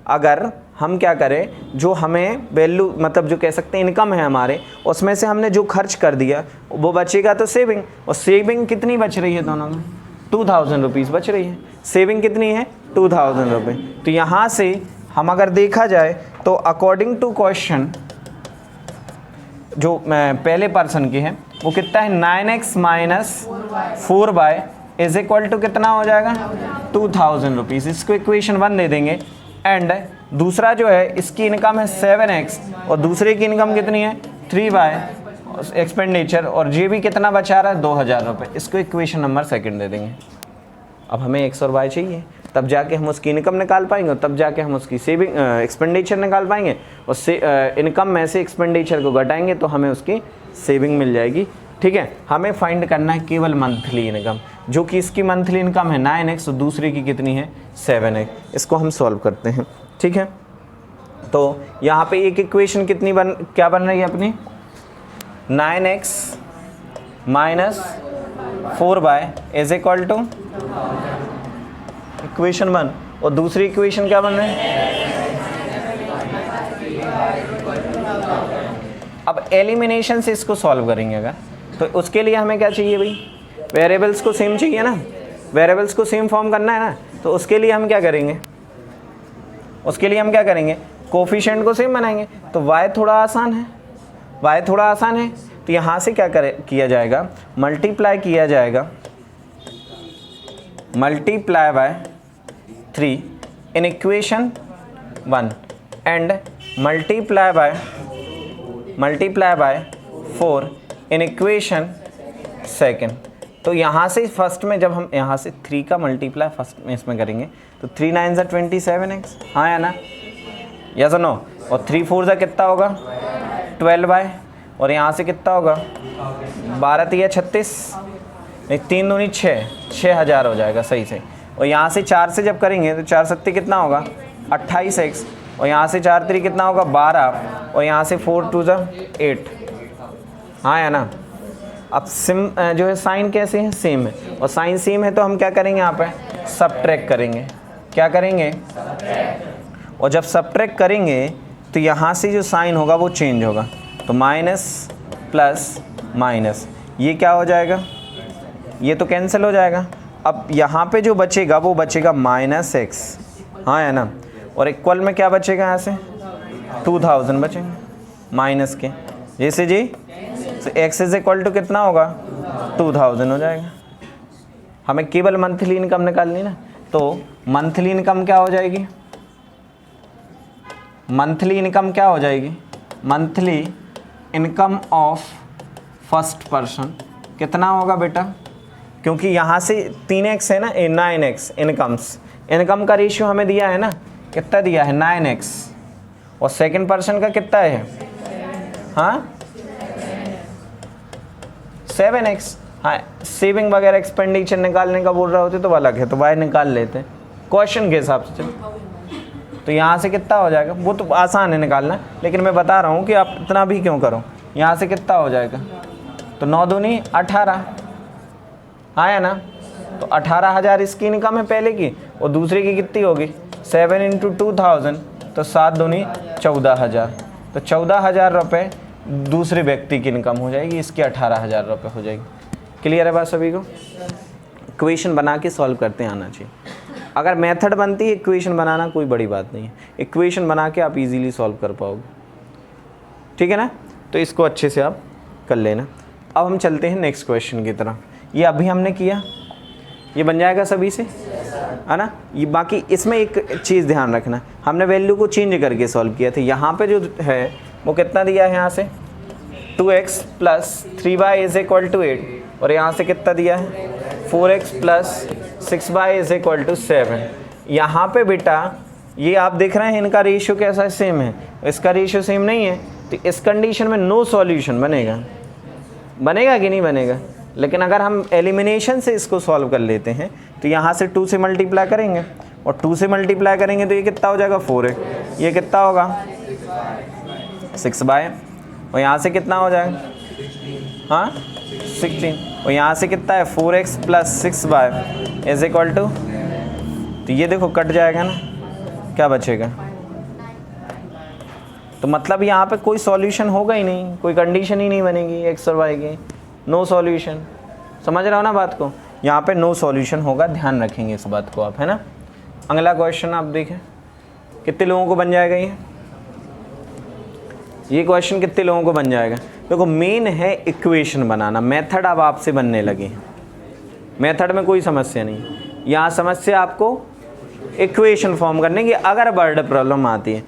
अगर हम क्या करें, जो हमें वैल्यू, मतलब जो कह सकते हैं इनकम है हमारे, उसमें से हमने जो खर्च कर दिया वो बचेगा तो सेविंग। और सेविंग कितनी बच रही है दोनों में? 2000 रुपीज़ बच रही है। सेविंग कितनी है? 2000 रुपये। तो यहाँ से हम अगर देखा जाए तो अकॉर्डिंग टू क्वेश्चन जो पहले पर्सन की है वो कितना है? 9x - 4/, इज इक्वल टू कितना हो जाएगा? 2000 रुपीज़। इसको इक्वेशन 1 दे देंगे। एंड दूसरा जो है इसकी इनकम है 7x और दूसरे की इनकम कितनी है? 3/, एक्सपेंडिचर, और ये भी कितना बचा रहा है? 2000 रुपये। इसको इक्वेशन नंबर 2 दे देंगे। अब हमें x और y चाहिए, तब जाके हम उसकी इनकम निकाल पाएंगे, तब जाके हम उसकी सेविंग एक्सपेंडिचर निकाल पाएंगे, और इनकम में से एक्सपेंडिचर को घटाएंगे तो हमें उसकी सेविंग मिल जाएगी। ठीक है, हमें फाइंड करना है केवल मंथली इनकम, जो कि इसकी मंथली इनकम है 9x और दूसरे की कितनी है? 7x। इसको हम सॉल्व करते हैं। ठीक है, तो यहाँ पे एक इक्वेशन कितनी क्या बन रही है अपनी? 9x - 4/, is equal two equation 1, और दूसरी इक्वेशन क्या बन रही है? अब एलिमिनेशन से इसको सॉल्व करेंगे अगर, तो उसके लिए हमें क्या चाहिए भाई? वेरिएबल्स को सेम चाहिए ना, वेरिएबल्स को सेम फॉर्म करना है ना। तो उसके लिए हम क्या करेंगे? कोफिशिएंट को सेम बनाएंगे। तो y थोड़ा आसान है, तो यहाँ से क्या किया जाएगा? मल्टीप्लाई किया जाएगा, multiply by 3 in equation 1 and multiply by 4 in equation 2। तो यहाँ से फर्स्ट में जब हम यहाँ से 3 का मल्टीप्लाई फर्स्ट में इसमें करेंगे तो 3 9 27x, हाँ या ना? यस और नो? और 3 4 कितना होगा? 12/, और यहाँ से कितना होगा? 12 3 36, 3 दूनी 6, 6000 हो जाएगा सही से। और यहाँ से 4 से जब करेंगे तो 4 7 कितना होगा? 28x, और यहाँ से 4 3 कितना होगा? 12, और यहाँ से 4 2 8, हाँ या ना? अब जो है साइन कैसे है, सेम है, और साइन सेम है तो हम क्या करेंगे यहाँ पे सबट्रैक्ट करेंगे। क्या करेंगे, और जब सबट्रैक्ट करेंगे तो यहाँ से जो साइन होगा वो चेंज होगा, तो माइनस प्लस माइनस, ये क्या हो जाएगा, ये तो कैंसिल हो जाएगा। अब यहाँ पे जो बचेगा वो बचेगा माइनस एक्स, हाँ है ना, और इक्वल में क्या बचेगा, यहाँ से 2000 बचेंगे माइनस के, जैसे जी एक्स इज इक्वल टू कितना होगा 2000 हो जाएगा। हमें केवल मंथली इनकम निकालनी ना, तो मंथली इनकम क्या हो जाएगी, मंथली इनकम क्या हो जाएगी, monthly income of first person कितना होगा बेटा, क्योंकि यहाँ से 3x है ना, 9x इनकम्स, इनकम का रेशियो हमें दिया है ना, कितना दिया है 9x, और सेकंड पर्सन का कितना है, हाँ 7x। हाँ सेविंग वगैरह एक्सपेंडिचर निकालने का बोल रहे होते तो अलग है, तो वाई निकाल लेते हैं क्वेश्चन के हिसाब से। तो यहाँ से कितना हो जाएगा, वो तो आसान है निकालना, लेकिन मैं बता रहा हूँ कि आप इतना भी क्यों करो। यहाँ से कितना हो जाएगा, तो 9 दूनी 18, हाँ है ना, तो 18,000 इसकी इनकम है पहले की, और दूसरे की कितनी होगी 7 इंटू 2000, तो 7 दूनी 14,000, तो 14,000 रुपये दूसरे व्यक्ति की इनकम हो जाएगी, इसकी 18,000 रुपये हो जाएगी। क्लियर है बात सभी को। इक्वेशन बना के सॉल्व करते हैं आना चाहिए। अगर मेथड बनती है इक्वेशन बनाना कोई बड़ी बात नहीं है, इक्वेशन बना के आप इजीली सॉल्व कर पाओगे, ठीक है ना। तो इसको अच्छे से आप कर लेना। अब हम चलते हैं नेक्स्ट क्वेश्चन की तरफ। ये अभी हमने किया, ये बन जाएगा सभी से, है ना। ये बाकी इसमें एक चीज़ ध्यान रखना, हमने वैल्यू को चेंज करके सॉल्व किया था। यहाँ पे जो है वो कितना दिया है, यहाँ से 2x plus 3y is equal to 8, और यहाँ से कितना दिया है 4x plus 6y is equal to 7। यहाँ पे बेटा ये आप देख रहे हैं इनका रेशियो कैसा सेम है, इसका रेशियो सेम नहीं है, तो इस कंडीशन में नो सॉल्यूशन बनेगा, बनेगा कि नहीं बनेगा। लेकिन अगर हम एलिमिनेशन से इसको सॉल्व कर लेते हैं तो यहाँ से 2 से मल्टीप्लाई करेंगे, और 2 से मल्टीप्लाई करेंगे तो ये कितना हो जाएगा 4x, ये कितना होगा 6y, और यहाँ से कितना हो जाएगा, हाँ 16, और यहाँ से कितना है 4x plus 6y is equal to, तो ये देखो कट जाएगा ना, क्या बचेगा, तो मतलब यहाँ पे कोई सॉल्यूशन होगा ही नहीं, कोई कंडीशन ही नहीं बनेगी x और y की, नो सॉल्यूशन। समझ रहे हो ना बात को, यहाँ पे नो सॉल्यूशन होगा, ध्यान रखेंगे इस बात को आप, है ना। अगला क्वेश्चन आप देखें, कितने लोगों को बन जाएगा ये क्वेश्चन कितने लोगों को बन जाएगा। देखो मेन है इक्वेशन बनाना, मेथड अब आपसे बनने लगे, मेथड में कोई समस्या नहीं, यहाँ समस्या आपको इक्वेशन फॉर्म करने की। अगर वर्ड प्रॉब्लम आती है,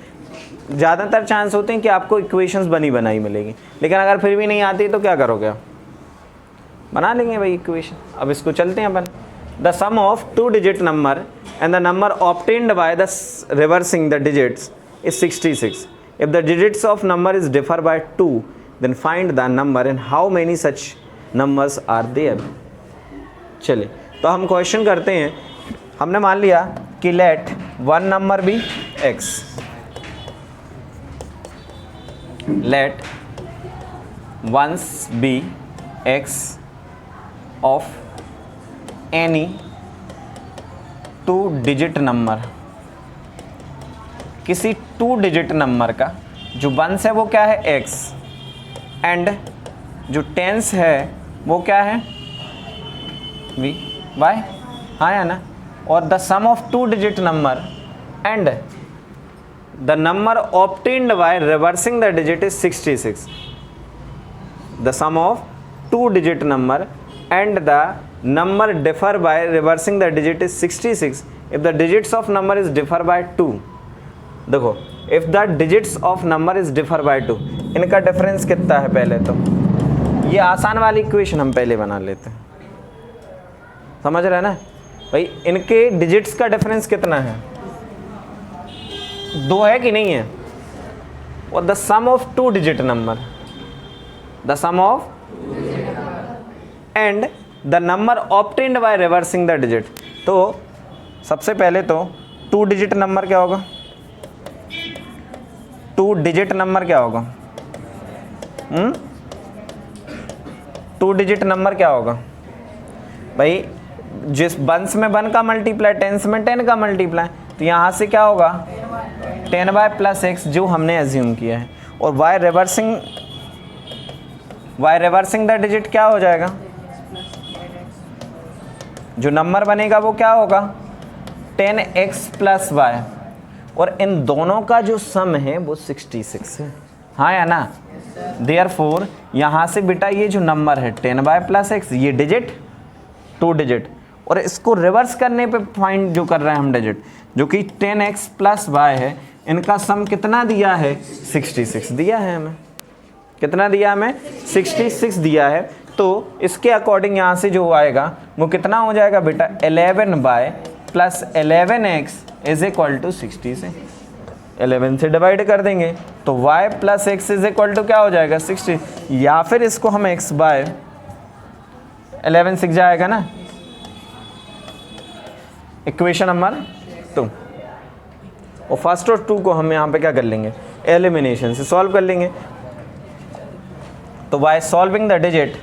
ज़्यादातर चांस होते हैं कि आपको इक्वेशंस बनी बनाई मिलेगी, लेकिन अगर फिर भी नहीं आती तो क्या करोगे आप, बना लेंगे भाई इक्वेशन। अब इसको चलते हैं अपन। The sum of 2 digit number and the number obtained by the reversing the digits is 66। If the digits of number is differ by 2 then find the number and how many such numbers are there. चलिए तो हम question करते हैं। हमने मान लिया कि let one number be x, let once be x of any 2 digit number, किसी 2 डिजिट नंबर का जो वंस है वो क्या है x, एंड जो टेंस है वो क्या है v y, हाँ या ना। और the sum of 2 digit number and the number obtained by reversing the digit is 66। The sum of 2 digit number and the number differ by reversing the digit is 66 if the digits of number is differ by 2। देखो if the digits of number is differ by 2, इनका difference कितना है, पहले तो ये आसान वाली equation हम पहले बना लेते हैं, समझ रहे हैं ना भाई। इनके डिजिट्स का डिफरेंस कितना है, 2 है कि नहीं है। और the sum of 2 digit number, the sum of and the number obtained by reversing the digit. तो सबसे पहले तो 2 डिजिट नंबर क्या होगा, 2 डिजिट नंबर क्या होगा, 2 डिजिट नंबर क्या होगा भाई, जिस वंस में 1 का मल्टीप्लाई, टेंस में 10 का मल्टीप्लाई, तो यहाँ से क्या होगा 10/+x जो हमने एज्यूम किया है, और y रिवर्सिंग द डिजिट क्या हो जाएगा, जो नंबर बनेगा वो क्या होगा 10x + y, और इन दोनों का जो सम है वो 66 है, हाँ या ना। देयरफॉर यहाँ से बेटा ये जो नंबर है 10/+x, ये डिजिट 2 डिजिट, और इसको रिवर्स करने पे फाइंड जो कर रहे हैं हम डिजिट, जो कि 10x + y है, इनका सम कितना दिया है 66 दिया है हमें, कितना दिया हमें 66 दिया है। तो इसके अकॉर्डिंग यहाँ से जो आएगा वो कितना हो जाएगा बेटा 11y + 11x = 60 से 11 से डिवाइड कर देंगे, तो y + x = क्या हो जाएगा 60, या फिर इसको हम x/11 सीख जाएगा ना। इक्वेशन नंबर 2, और फर्स्ट और 2 को हम यहाँ पे क्या कर लेंगे एलिमिनेशन से सॉल्व कर लेंगे। तो बाय सॉल्विंग द डिजिट,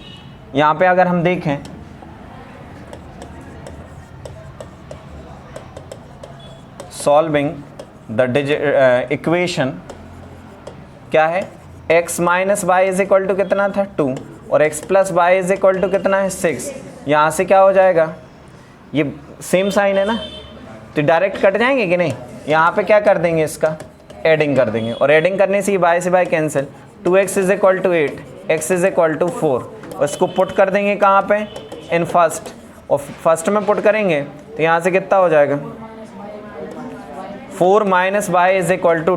यहाँ पे अगर हम देखें सॉल्विंग द डिजिट इक्वेशन क्या है, x - y = कितना था 2, और x + y = कितना है 6, यहाँ से क्या हो जाएगा, ये सेम साइन है ना, तो डायरेक्ट कट जाएंगे कि नहीं, यहाँ पे क्या कर देंगे इसका एडिंग कर देंगे, और एडिंग करने से ये y से y कैंसिल, 2x = 8, x = 4, और इसको पुट कर देंगे कहाँ पे इन फर्स्ट, और फर्स्ट में पुट करेंगे तो यहाँ से कितना हो जाएगा 4 - y =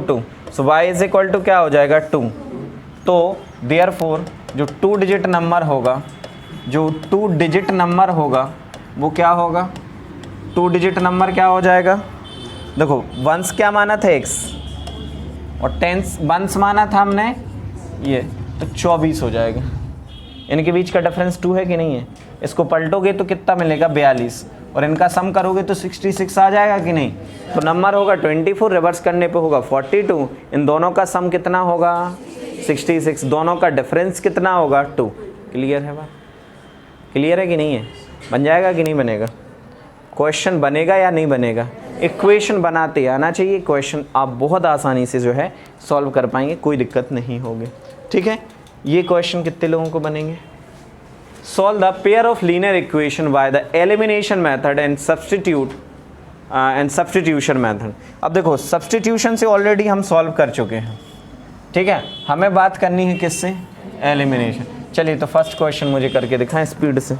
2, सो y = क्या हो जाएगा 2। तो देयरफॉर जो 2 डिजिट नंबर होगा, जो 2 डिजिट नंबर होगा वो क्या होगा, 2 डिजिट नंबर क्या हो जाएगा, देखो वंस क्या माना था x, और टेंस वंस माना था हमने ये, तो 24 हो जाएगा, इनके बीच का डिफरेंस 2 है कि नहीं है, इसको पलटोगे तो कितना मिलेगा 42, और इनका सम करोगे तो 66 आ जाएगा कि नहीं, तो नंबर होगा 24, रिवर्स करने पे होगा 42, इन दोनों का सम कितना होगा 66, दोनों का डिफरेंस कितना होगा 2। क्लियर है बात, क्लियर है कि नहीं है, बन जाएगा कि नहीं बनेगा, क्वेश्चन बनेगा या नहीं बनेगा, इक्वेशन बनाते आना चाहिए, क्वेश्चन आप बहुत आसानी से जो है सॉल्व कर पाएंगे, कोई दिक्कत नहीं होगी। ठीक है, ये क्वेश्चन कितने लोगों को बनेंगे, solve the pair of linear equation by the elimination method and substitution method. अब देखो सब्स्टिट्यूशन से ऑलरेडी हम सॉल्व कर चुके हैं, ठीक है, हमें बात करनी है किससे, एलिमिनेशन। चलिए तो फर्स्ट क्वेश्चन मुझे करके दिखाएं स्पीड से।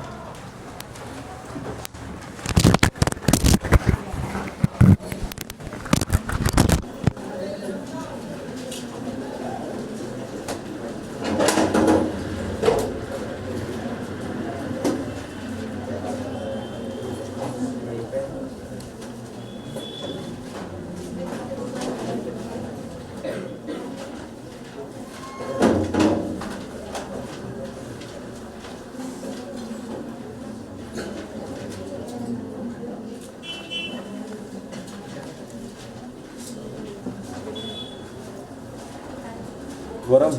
गौरव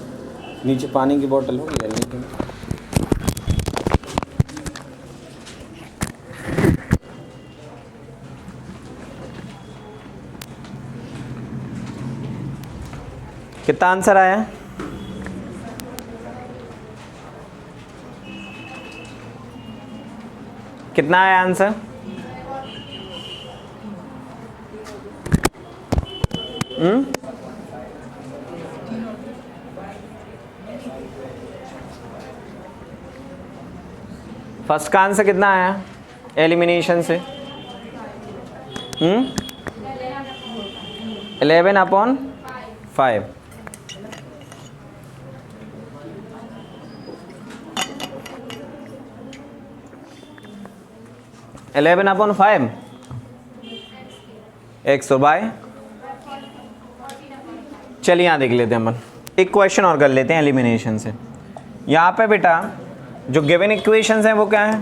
नीचे पानी की बोतल होगी यार, लेकिन कितना आंसर आया, कितना आया आंसर, फर्स्ट का आंसर कितना आया एलिमिनेशन से, 11/5। एक्स और वाई। चलिए यहाँ देख लेते हैं अपन, एक क्वेश्चन और कर लेते हैं एलिमिनेशन से। यहाँ पे बेटा जो गिवन इक्वेशंस हैं वो क्या है,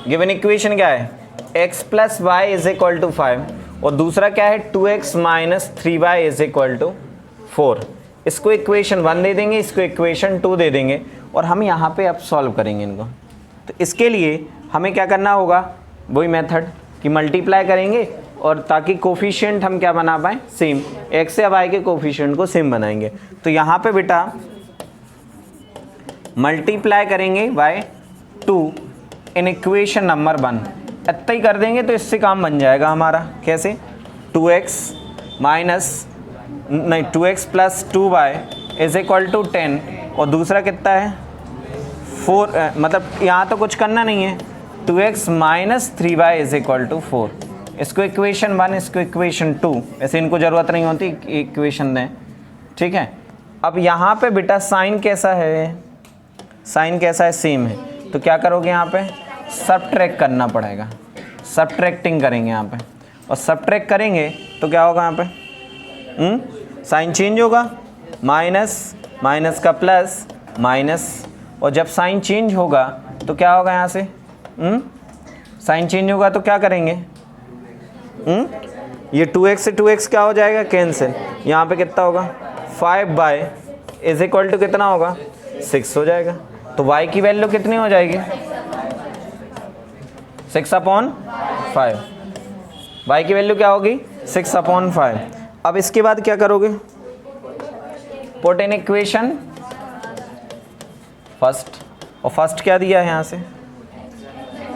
गिवन इक्वेशन क्या है x + y = 5, और दूसरा क्या है 2x - 3y = 4। इसको इक्वेशन 1 दे देंगे, इसको इक्वेशन 2 दे देंगे, और हम यहाँ पे अब सॉल्व करेंगे इनको। तो इसके लिए हमें क्या करना होगा, वही मेथड कि मल्टीप्लाई करेंगे और ताकि कोफिशिएंट हम क्या बना पाएँ, सेम, x या y के कोफिशिएंट को सेम बनाएंगे। तो यहाँ पे बेटा मल्टीप्लाई करेंगे बाय 2 इन इक्वेशन नंबर 1, इतना ही कर देंगे तो इससे काम बन जाएगा हमारा। कैसे, 2x plus 2y is equal to 10 और दूसरा कितना है 4, मतलब यहाँ तो कुछ करना नहीं है, 2x minus 3y is equal to 4। इसको इक्वेशन 1, इसको इक्वेशन 2, ऐसे इनको ज़रूरत नहीं होती इक्वेशन दें, ठीक है। अब यहाँ पे बेटा साइन कैसा है, साइन कैसा है, सेम है। तो क्या करोगे यहाँ पे, सबट्रैक्ट करना पड़ेगा, सबट्रैक्टिंग करेंगे यहाँ पे, और सबट्रैक्ट करेंगे तो क्या होगा यहाँ पे, साइन चेंज होगा, माइनस माइनस का प्लस माइनस, और जब साइन चेंज होगा तो क्या होगा यहाँ से, साइन चेंज होगा तो क्या करेंगे, ये 2x से 2x क्या हो जाएगा, कैंसिल। यहाँ पे कितना होगा 5y इज इक्वल टू कितना होगा 6 हो जाएगा। तो y की वैल्यू कितनी हो जाएगी 6/5, y की वैल्यू क्या होगी 6/5। अब इसके बाद क्या करोगे, पुट इन इक्वेशन फर्स्ट, और फर्स्ट क्या दिया है यहाँ से,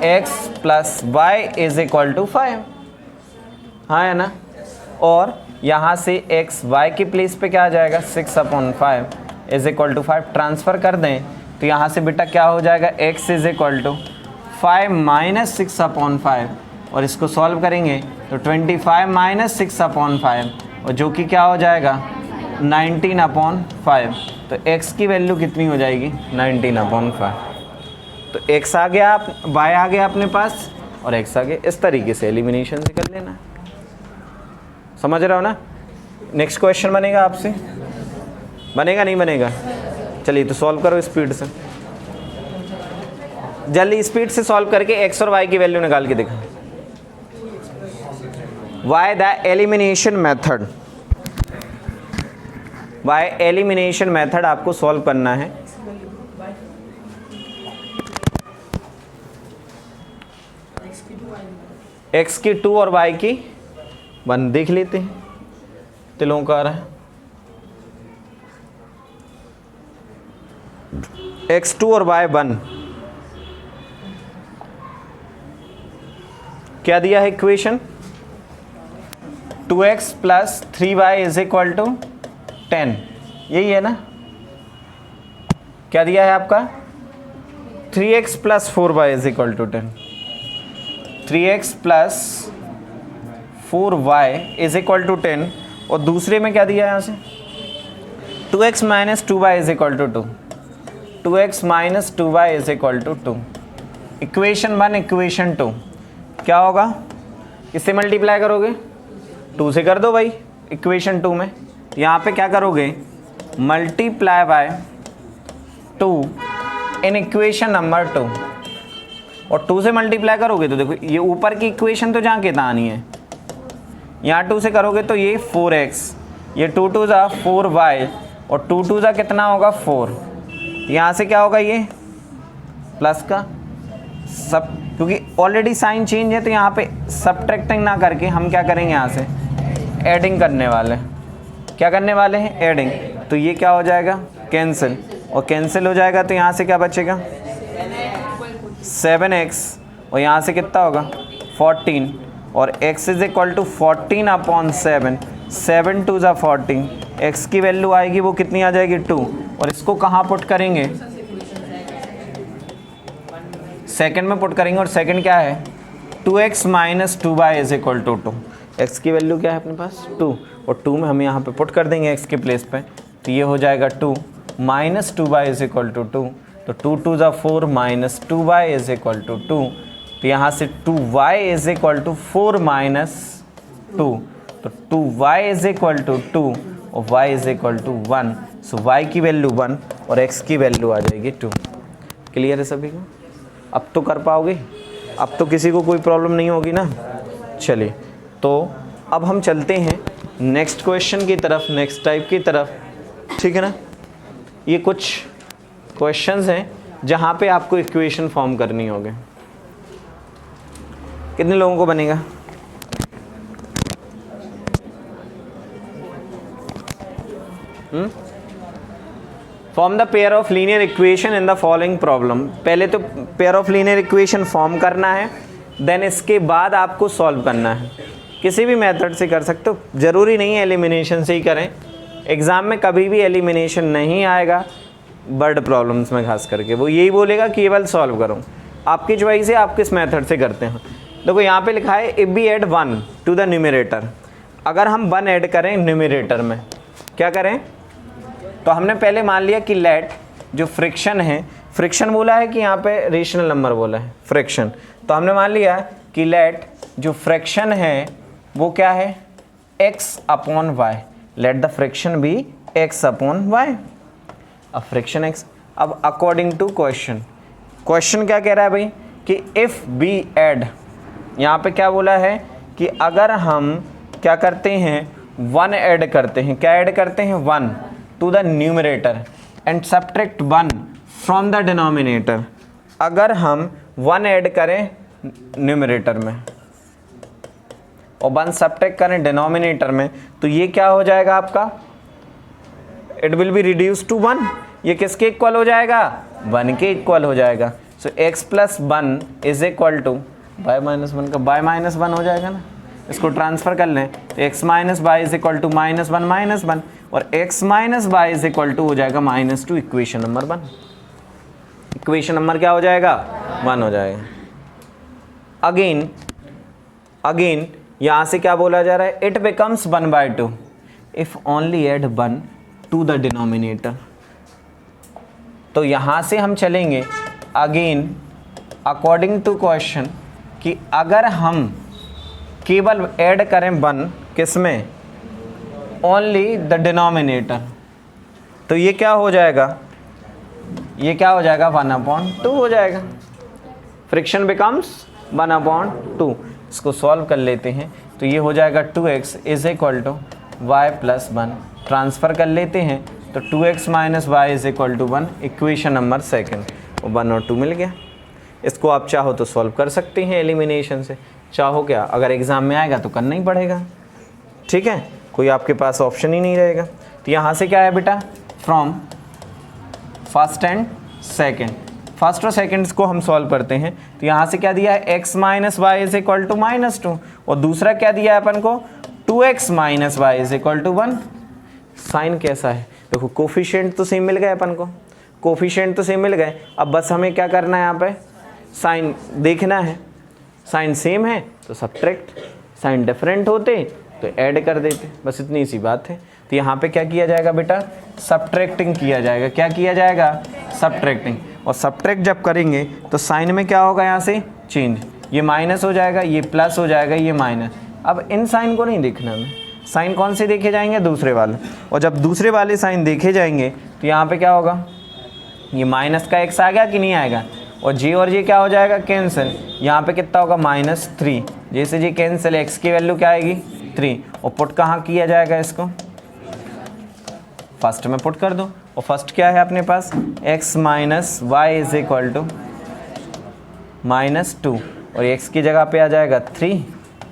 x plus y is equal to 5, हाँ है ना। और यहाँ से x y की प्लेस पे क्या आ जाएगा 6/5 इज इक्वल टू 5, ट्रांसफ़र कर दें तो यहाँ से बेटा क्या हो जाएगा, x is equal to 5 minus 6/5, और इसको सॉल्व करेंगे तो 25 माइनस 6/5, और जो कि क्या हो जाएगा 19/5। तो x की वैल्यू कितनी हो जाएगी 19/5। तो x आ गया, y आ गया अपने पास, और x आ गया। इस तरीके से एलिमिनेशन से कर लेना, समझ रहे हो ना। नेक्स्ट क्वेश्चन बनेगा आपसे, बनेगा नहीं बनेगा, चलिए तो सॉल्व करो स्पीड से, जल्दी स्पीड से सॉल्व करके x और y की वैल्यू निकाल के दिखा। y the elimination method, y elimination method आपको सॉल्व करना है। x की 2 और y की 1 देख लेते हैं, तिलों का आ रहा है x2 और y1, क्या दिया है equation, 2x plus 3y is equal to 10, यही है ना। क्या दिया है आपका 3x plus 4y is equal to 10, 3x plus 4y is equal to 10, और दूसरे में क्या दिया है यहाँ से 2x minus 2y is equal to 2, 2x minus 2y is equal to 2। Equation 1 equation 2 क्या होगा, इससे मल्टीप्लाई करोगे 2 से कर दो भाई इक्वेशन 2 में। यहाँ पे क्या करोगे, multiply by 2 in equation number 2, और 2 से मल्टीप्लाई करोगे तो देखो ये ऊपर की इक्वेशन तो जहाँ कितना आनी है, यहाँ 2 से करोगे तो ये 4x, ये 2 2 जा 4y, और 2 2 जा कितना होगा 4, यहाँ से क्या होगा ये प्लस का सब, क्योंकि ऑलरेडी साइन चेंज है तो यहाँ पे सबट्रैक्टिंग ना करके हम क्या करेंगे, यहाँ से एडिंग करने वाले, क्या करने वाले हैं एडिंग। तो ये क्या हो जाएगा कैंसिल, और कैंसिल हो जाएगा तो यहाँ से क्या बचेगा 7x, और यहाँ से कितना होगा 14, और x इज इक्वल टू 14/7, 7 2 जा 14, x की वैल्यू आएगी वो कितनी आ जाएगी 2, और इसको कहाँ पुट करेंगे सेकंड में पुट करेंगे, और सेकंड क्या है 2x minus 2y is equal to 2, x की वैल्यू क्या है अपने पास 2, और 2 में हम यहाँ पे पुट कर देंगे x के प्लेस पे, तो ये हो जाएगा 2 minus 2y is equal to 2, तो 2 2 जा 4 minus 2y is equal to 2, तो यहाँ से 2y is equal to 4 minus 2, तो 2y इज इक्वल टू 2 और y is equal to 1, so y की वैल्यू 1 और x की वैल्यू आ जाएगी 2। क्लियर है सभी को, अब तो कर पाओगे, अब तो किसी को कोई प्रॉब्लम नहीं होगी ना। चलिए तो अब हम चलते हैं नेक्स्ट क्वेश्चन की तरफ, नेक्स्ट टाइप की तरफ, ठीक है ना। ये कुछ क्वेश्चंस हैं जहाँ पे आपको इक्वेशन फॉर्म करनी होगी। कितने लोगों को बनेगा? Form the pair of linear equation in the following problem. पहले तो pair of linear equation form करना है, देन इसके बाद आपको सॉल्व करना है। किसी भी मेथड से कर सकते हो, ज़रूरी नहीं है एलिमिनेशन से ही करें। एग्ज़ाम में कभी भी एलिमिनेशन नहीं आएगा, वर्ड प्रॉब्लम्स में खास करके वो यही बोलेगा कि केवल सॉल्व करो। आपकी चॉइस है, आप किस मेथड से करते हैं। देखो यहाँ पे लिखा है if we add 1 to the numerator. अगर हम 1 ऐड करें न्यूमरेटर में, क्या करें? तो हमने पहले मान लिया कि लेट जो फ्रिक्शन है, फ्रिक्शन बोला है कि यहाँ पे रेशनल नंबर बोला है फ्रिक्शन, तो हमने मान लिया कि लेट जो फ्रिक्शन है वो क्या है? x upon y. Let the fraction be x upon y. अब फ्रिक्शन x, अब अकॉर्डिंग टू क्वेश्चन, क्वेश्चन क्या कह रहा है भाई कि इफ़ बी ऐड, यहाँ पे क्या बोला है कि अगर हम क्या करते हैं 1 ऐड करते हैं, क्या ऐड करते हैं 1 to the numerator and subtract 1 from the denominator. अगर हम 1 ऐड करें न्यूमरेटर में और 1 सब्ट्रैक्ट करें डिनोमिनेटर में, तो ये क्या हो जाएगा आपका? It will be reduce to 1। ये किसके इक्वल हो जाएगा? 1 के इक्वल हो जाएगा। So x plus 1 is equal to y minus 1 का y माइनस 1 हो जाएगा ना। इसको ट्रांसफ़र कर लें तो x minus y is equal to minus 1 minus 1 और x minus y is equal to हो जाएगा -2। इक्वेशन नंबर 1, इक्वेशन नंबर क्या हो जाएगा? 1 हो जाएगा। अगेन यहाँ से क्या बोला जा रहा है? It becomes 1/2 if only add 1 to the denominator. तो यहाँ से हम चलेंगे अगेन अकॉर्डिंग टू क्वेश्चन कि अगर हम केवल ऐड करें 1 किस में? ओनली द डिनोमिनेटर, तो ये क्या हो जाएगा? ये क्या हो जाएगा? 1/2 हो जाएगा। Friction becomes 1/2। इसको सॉल्व कर लेते हैं तो ये हो जाएगा 2x is equal to y plus 1। Transfer कर लेते हैं तो 2x minus y is equal to 1। Equation number 2 वो 1 और 2 मिल गया। इसको आप चाहो तो सॉल्व कर सकते हैं एलिमिनेशन से, चाहो क्या अगर एग्ज़ाम में आएगा तो करना ही पड़ेगा। ठीक है, कोई आपके पास ऑप्शन ही नहीं रहेगा। तो यहाँ से क्या है बेटा? From first and second, first और सेकेंड को हम सॉल्व करते हैं। तो यहाँ से क्या दिया है? x minus y is equal to -2 और दूसरा क्या दिया है अपन को? 2x minus y is equal to 1। Sign कैसा है? देखो कोफिशिएंट तो सेम मिल गए अपन को, कोफिशिएंट तो सेम मिल गए। अब बस हमें क्या करना है? यहाँ पे साइन देखना है। साइन सेम है तो सब्ट्रैक्ट, साइन डिफरेंट होते तो ऐड कर देते, बस इतनी सी बात है। तो यहाँ पे क्या किया जाएगा बेटा? सब्ट्रैक्टिंग किया जाएगा। क्या किया जाएगा? सब्ट्रैक्टिंग। और सब्ट्रैक्ट जब करेंगे तो साइन में क्या होगा? यहाँ से चेंज, ये माइनस हो जाएगा, ये प्लस हो जाएगा, ये माइनस। अब इन साइन को नहीं देखना हमें, साइन कौन से देखे जाएंगे? दूसरे वाले। और जब दूसरे वाले साइन देखे जाएंगे तो यहाँ पे क्या होगा? ये माइनस का x आ गया कि नहीं आएगा? और जी और जी क्या हो जाएगा? कैंसिल। यहाँ पे कितना होगा? -3। जैसे जी कैंसिल, x की वैल्यू क्या आएगी? 3। और पुट कहाँ किया जाएगा? इसको फर्स्ट में पुट कर दो। और फर्स्ट क्या है अपने पास? x minus y is equal to -2 और x की जगह पे आ जाएगा 3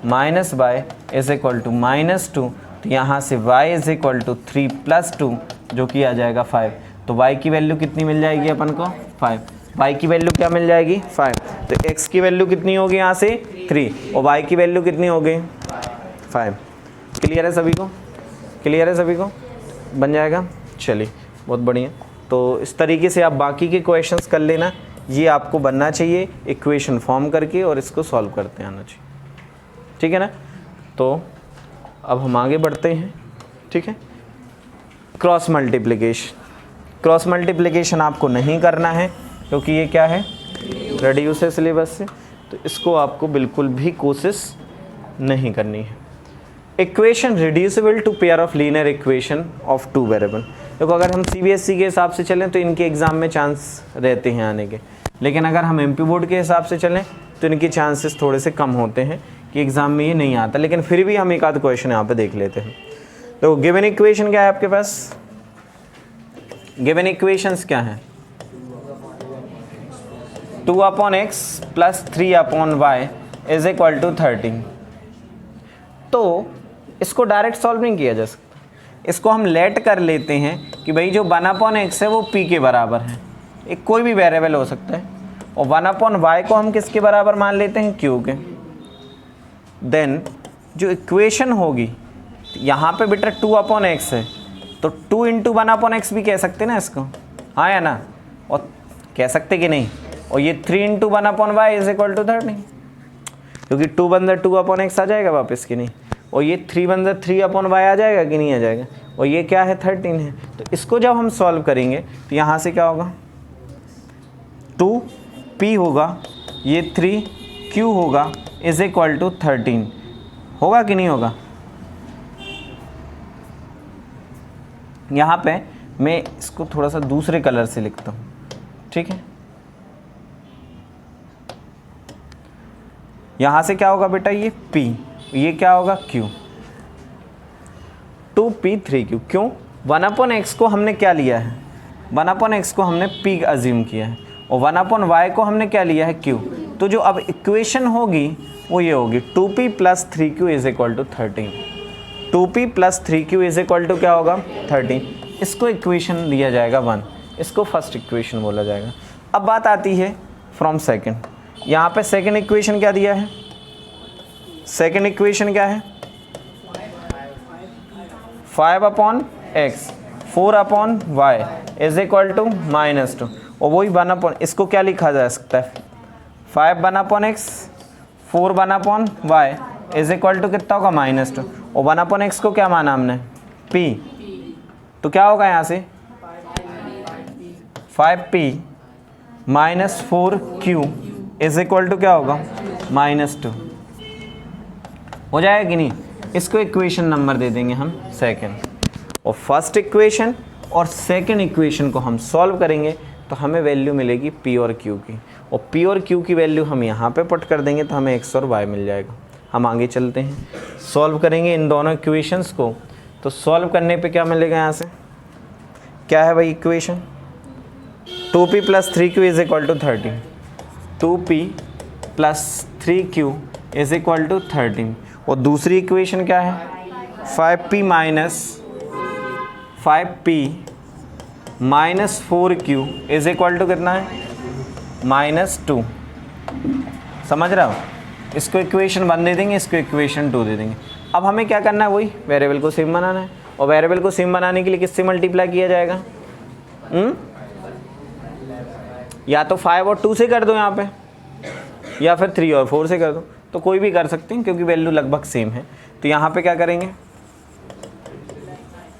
minus y is equal to -2। तो यहाँ से y इज इक्वल टू 3 + 2 जो कि आ जाएगा 5। तो y की वैल्यू कितनी मिल जाएगी अपन को? 5। y की वैल्यू क्या मिल जाएगी? 5। तो x की वैल्यू कितनी होगी यहाँ से? 3 और y की वैल्यू कितनी होगी? 5। क्लियर है सभी को? क्लियर है सभी को? बन जाएगा। चलिए बहुत बढ़िया। तो इस तरीके से आप बाकी के क्वेश्चंस कर लेना, ये आपको बनना चाहिए इक्वेशन फॉर्म करके और इसको सॉल्व करते आना चाहिए। ठीक है ना? तो अब हम आगे बढ़ते हैं। ठीक है, क्रॉस मल्टीप्लिकेशन। क्रॉस मल्टीप्लिकेशन आपको नहीं करना है क्योंकि ये क्या है? रेड्यूस है सिलेबस से, तो इसको आपको बिल्कुल भी कोशिश नहीं करनी है। Equation reducible to pair of linear equation of 2 variable. देखो अगर हम CBSE के हिसाब से चलें तो इनके एग्ज़ाम में चांस रहते हैं आने के, लेकिन अगर हम MP बोर्ड के हिसाब से चलें तो इनके चांसेस थोड़े से कम होते हैं कि एग्ज़ाम में ये नहीं आता। लेकिन फिर भी हम एक आध क्वेश्चन यहाँ पे देख लेते हैं। तो गिवन इक्वेशन क्या है आपके पास? गिवन इक्वेशंस क्या हैं? 2/x plus 3/y is equal to 13। तो इसको डायरेक्ट सॉल्व नहीं किया जा सकता, इसको हम लेट कर लेते हैं कि भाई जो 1/x है वो p के बराबर है, एक कोई भी वेरिएबल हो सकता है, और 1/y को हम किसके बराबर मान लेते हैं, q के। देन जो इक्वेशन होगी यहाँ पे बेटा 2/x है, तो 2 × 1/x भी कह सकते ना इसको, हाँ या ना, और कह सकते कि नहीं, और ये 3 × 1/y इज इक्वल टू 13, क्योंकि 2 बंदा 2/x आ जाएगा वापस कि नहीं, और ये 3 बंदा 3/y आ जाएगा कि नहीं आ जाएगा, और ये क्या है 13 है। तो इसको जब हम सॉल्व करेंगे तो यहाँ से क्या होगा, 2p होगा, ये 3q होगा इज इक्वल टू 13, होगा कि नहीं होगा। यहाँ पे मैं इसको थोड़ा सा दूसरे कलर से लिखता हूँ, ठीक है। यहाँ से क्या होगा बेटा, ये p, ये क्या होगा q, 2p 3q। क्यों, 1/x को हमने क्या लिया है, 1/x को हमने p अज्यूम किया है, और 1/y को हमने क्या लिया है, q। तो जो अब इक्वेशन होगी वो ये होगी 2p plus 3q is equal to 13। 2p plus 3q is equal to क्या होगा, 13। इसको इक्वेशन दिया जाएगा 1, इसको फर्स्ट इक्वेशन बोला जाएगा। अब बात आती है फ्रॉम सेकंड, यहाँ पे सेकंड इक्वेशन क्या दिया है, सेकंड इक्वेशन क्या है, 5/x 4/y is equal to -2, और वही 1/, इसको क्या लिखा जा सकता है, 5/x 4/y is equal to कितना होगा, -2, और 1/x को क्या माना हमने, p, तो क्या होगा यहाँ से 5p minus 4q is equal to क्या होगा, -2, हो जाएगा कि नहीं। इसको इक्वेशन नंबर दे देंगे हम सेकंड, और फर्स्ट इक्वेशन और सेकंड इक्वेशन को हम सॉल्व करेंगे तो हमें वैल्यू मिलेगी p और q की, और p और q की वैल्यू हम यहाँ पे पुट कर देंगे तो हमें x और y मिल जाएगा। हम आगे चलते हैं, सॉल्व करेंगे इन दोनों इक्वेशंस को। तो सॉल्व करने पे क्या मिलेगा, यहाँ से क्या है भाई equation, 2p plus 3q is equal to 13, 2p plus 3q is equal to 13, और दूसरी इक्वेशन क्या है, 5p minus 4q is equal to कितना है, -2। समझ रहा हो, इसको इक्वेशन 1 दे देंगे, इसको इक्वेशन 2 दे देंगे। अब हमें क्या करना है, वही वेरिएबल को सेम बनाना है, और वेरिएबल को सेम बनाने के लिए किससे मल्टीप्लाई किया जाएगा, या तो 5 और 2 से कर दो यहाँ पे, या फिर 3 और 4 से कर दो, तो कोई भी कर सकते हैं क्योंकि वैल्यू लगभग सेम है। तो यहाँ पे क्या करेंगे,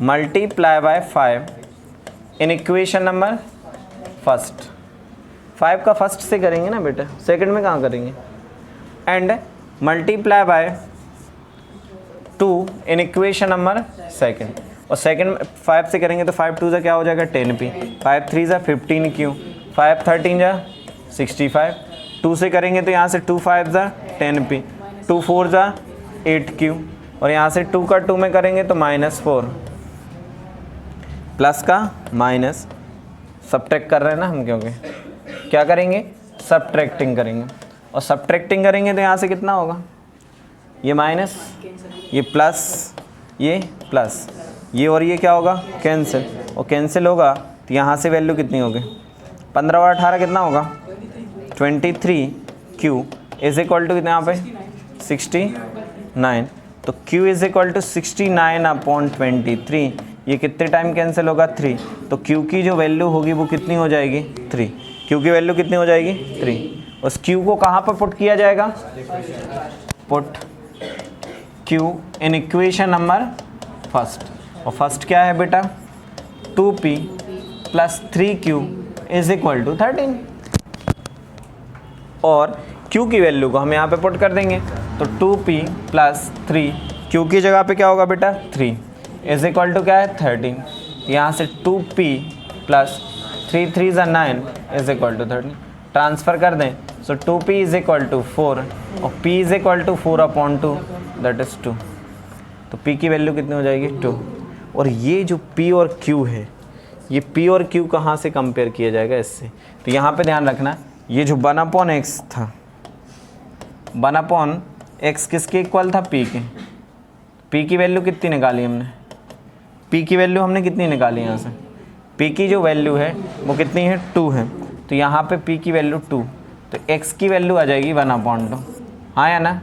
multiply by 5 in equation number first, 5 का फर्स्ट से करेंगे ना बेटा, सेकंड में कहाँ करेंगे, and multiply by 2 in equation number second, और सेकंड 5 से करेंगे तो 5 2 क्या हो जाएगा 10p, 5 3 15q, 5 13 65, 2 से करेंगे तो यहाँ से 2 5 10p, 2 4 8q, और यहाँ से 2 का 2 में करेंगे तो -4, प्लस का माइनस, सब्ट्रैक्ट कर रहे हैं ना हम, क्योंकि क्या करेंगे, सब्ट्रैक्टिंग करेंगे, और सब्ट्रैक्टिंग करेंगे तो यहाँ से कितना होगा, ये माइनस, ये प्लस, ये प्लस, ये और ये क्या होगा, कैंसिल, और कैंसिल होगा तो यहाँ से वैल्यू कितनी होगी, 15 और 18 कितना होगा, 23q इज इक्वल टू कितना यहाँ पे 69, तो q इज इक्वल टू 69/23, ये कितने टाइम कैंसिल होगा, 3, तो q की जो वैल्यू होगी वो कितनी हो जाएगी, 3, q की वैल्यू कितनी हो जाएगी, 3। उस q को कहाँ पर पुट किया जाएगा, put q in equation number first, और फर्स्ट क्या है बेटा, 2p plus 3q is equal to 13, और q की वैल्यू को हम यहाँ पे पुट कर देंगे, तो 2p प्लस 3, q की जगह पे क्या होगा बेटा, 3 इज इक्वल टू क्या है, 13, यहाँ से 2p plus 3 3 9 is equal to 13, transfer कर दें, सो 2p इज इक्वल टू 4, और p is equal to 4/2 that is 2, तो p की वैल्यू कितनी हो जाएगी, 2। और ये जो p और q है, ये p और q कहाँ से कंपेयर किया जाएगा, इससे, तो यहाँ पे ध्यान रखना, ये जो 1/x था, 1/x किसके इक्वल था, p के। p की वैल्यू कितनी निकाली हमने, p की वैल्यू हमने कितनी निकाली यहाँ से, p की जो वैल्यू है वो कितनी है, 2 है। तो यहाँ पे p की वैल्यू 2, तो x की वैल्यू आ जाएगी 1/2। हाँ या ना,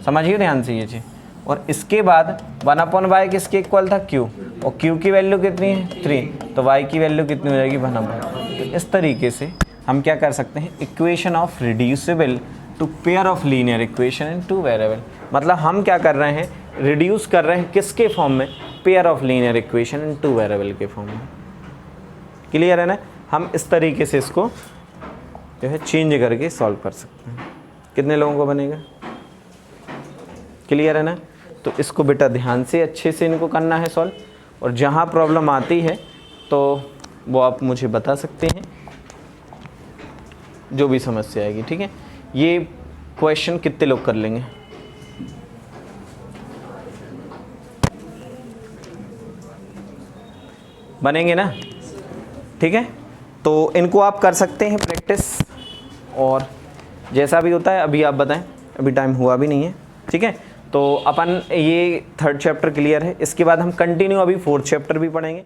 समझिए ध्यान से ये चीज़। और इसके बाद 1/y किसके इक्वल था, q, और q की वैल्यू कितनी है, 3, तो y की वैल्यू कितनी हो जाएगी, 1/2। तो इस तरीके से हम क्या कर सकते हैं, equation of reducible to pair of linear equation in 2 variable. मतलब हम क्या कर रहे हैं, रिड्यूस कर रहे हैं किसके फॉर्म में, pair of linear equation in 2 variable के फॉर्म में। क्लियर है ना। हम इस तरीके से इसको जो है चेंज करके सॉल्व कर सकते हैं। कितने लोगों को बनेगा, क्लियर है ना। तो इसको बेटा ध्यान से अच्छे से इनको करना है सॉल्व, और जहाँ प्रॉब्लम आती है तो वो आप मुझे बता सकते हैं, जो भी समस्या आएगी, ठीक है। ये क्वेश्चन कितने लोग कर लेंगे, बनेंगे ना, ठीक है। तो इनको आप कर सकते हैं प्रैक्टिस, और जैसा भी होता है अभी आप बताएं, अभी टाइम हुआ भी नहीं है, ठीक है। तो अपन ये 3rd चैप्टर क्लियर है, इसके बाद हम कंटिन्यू अभी 4th चैप्टर भी पढ़ेंगे।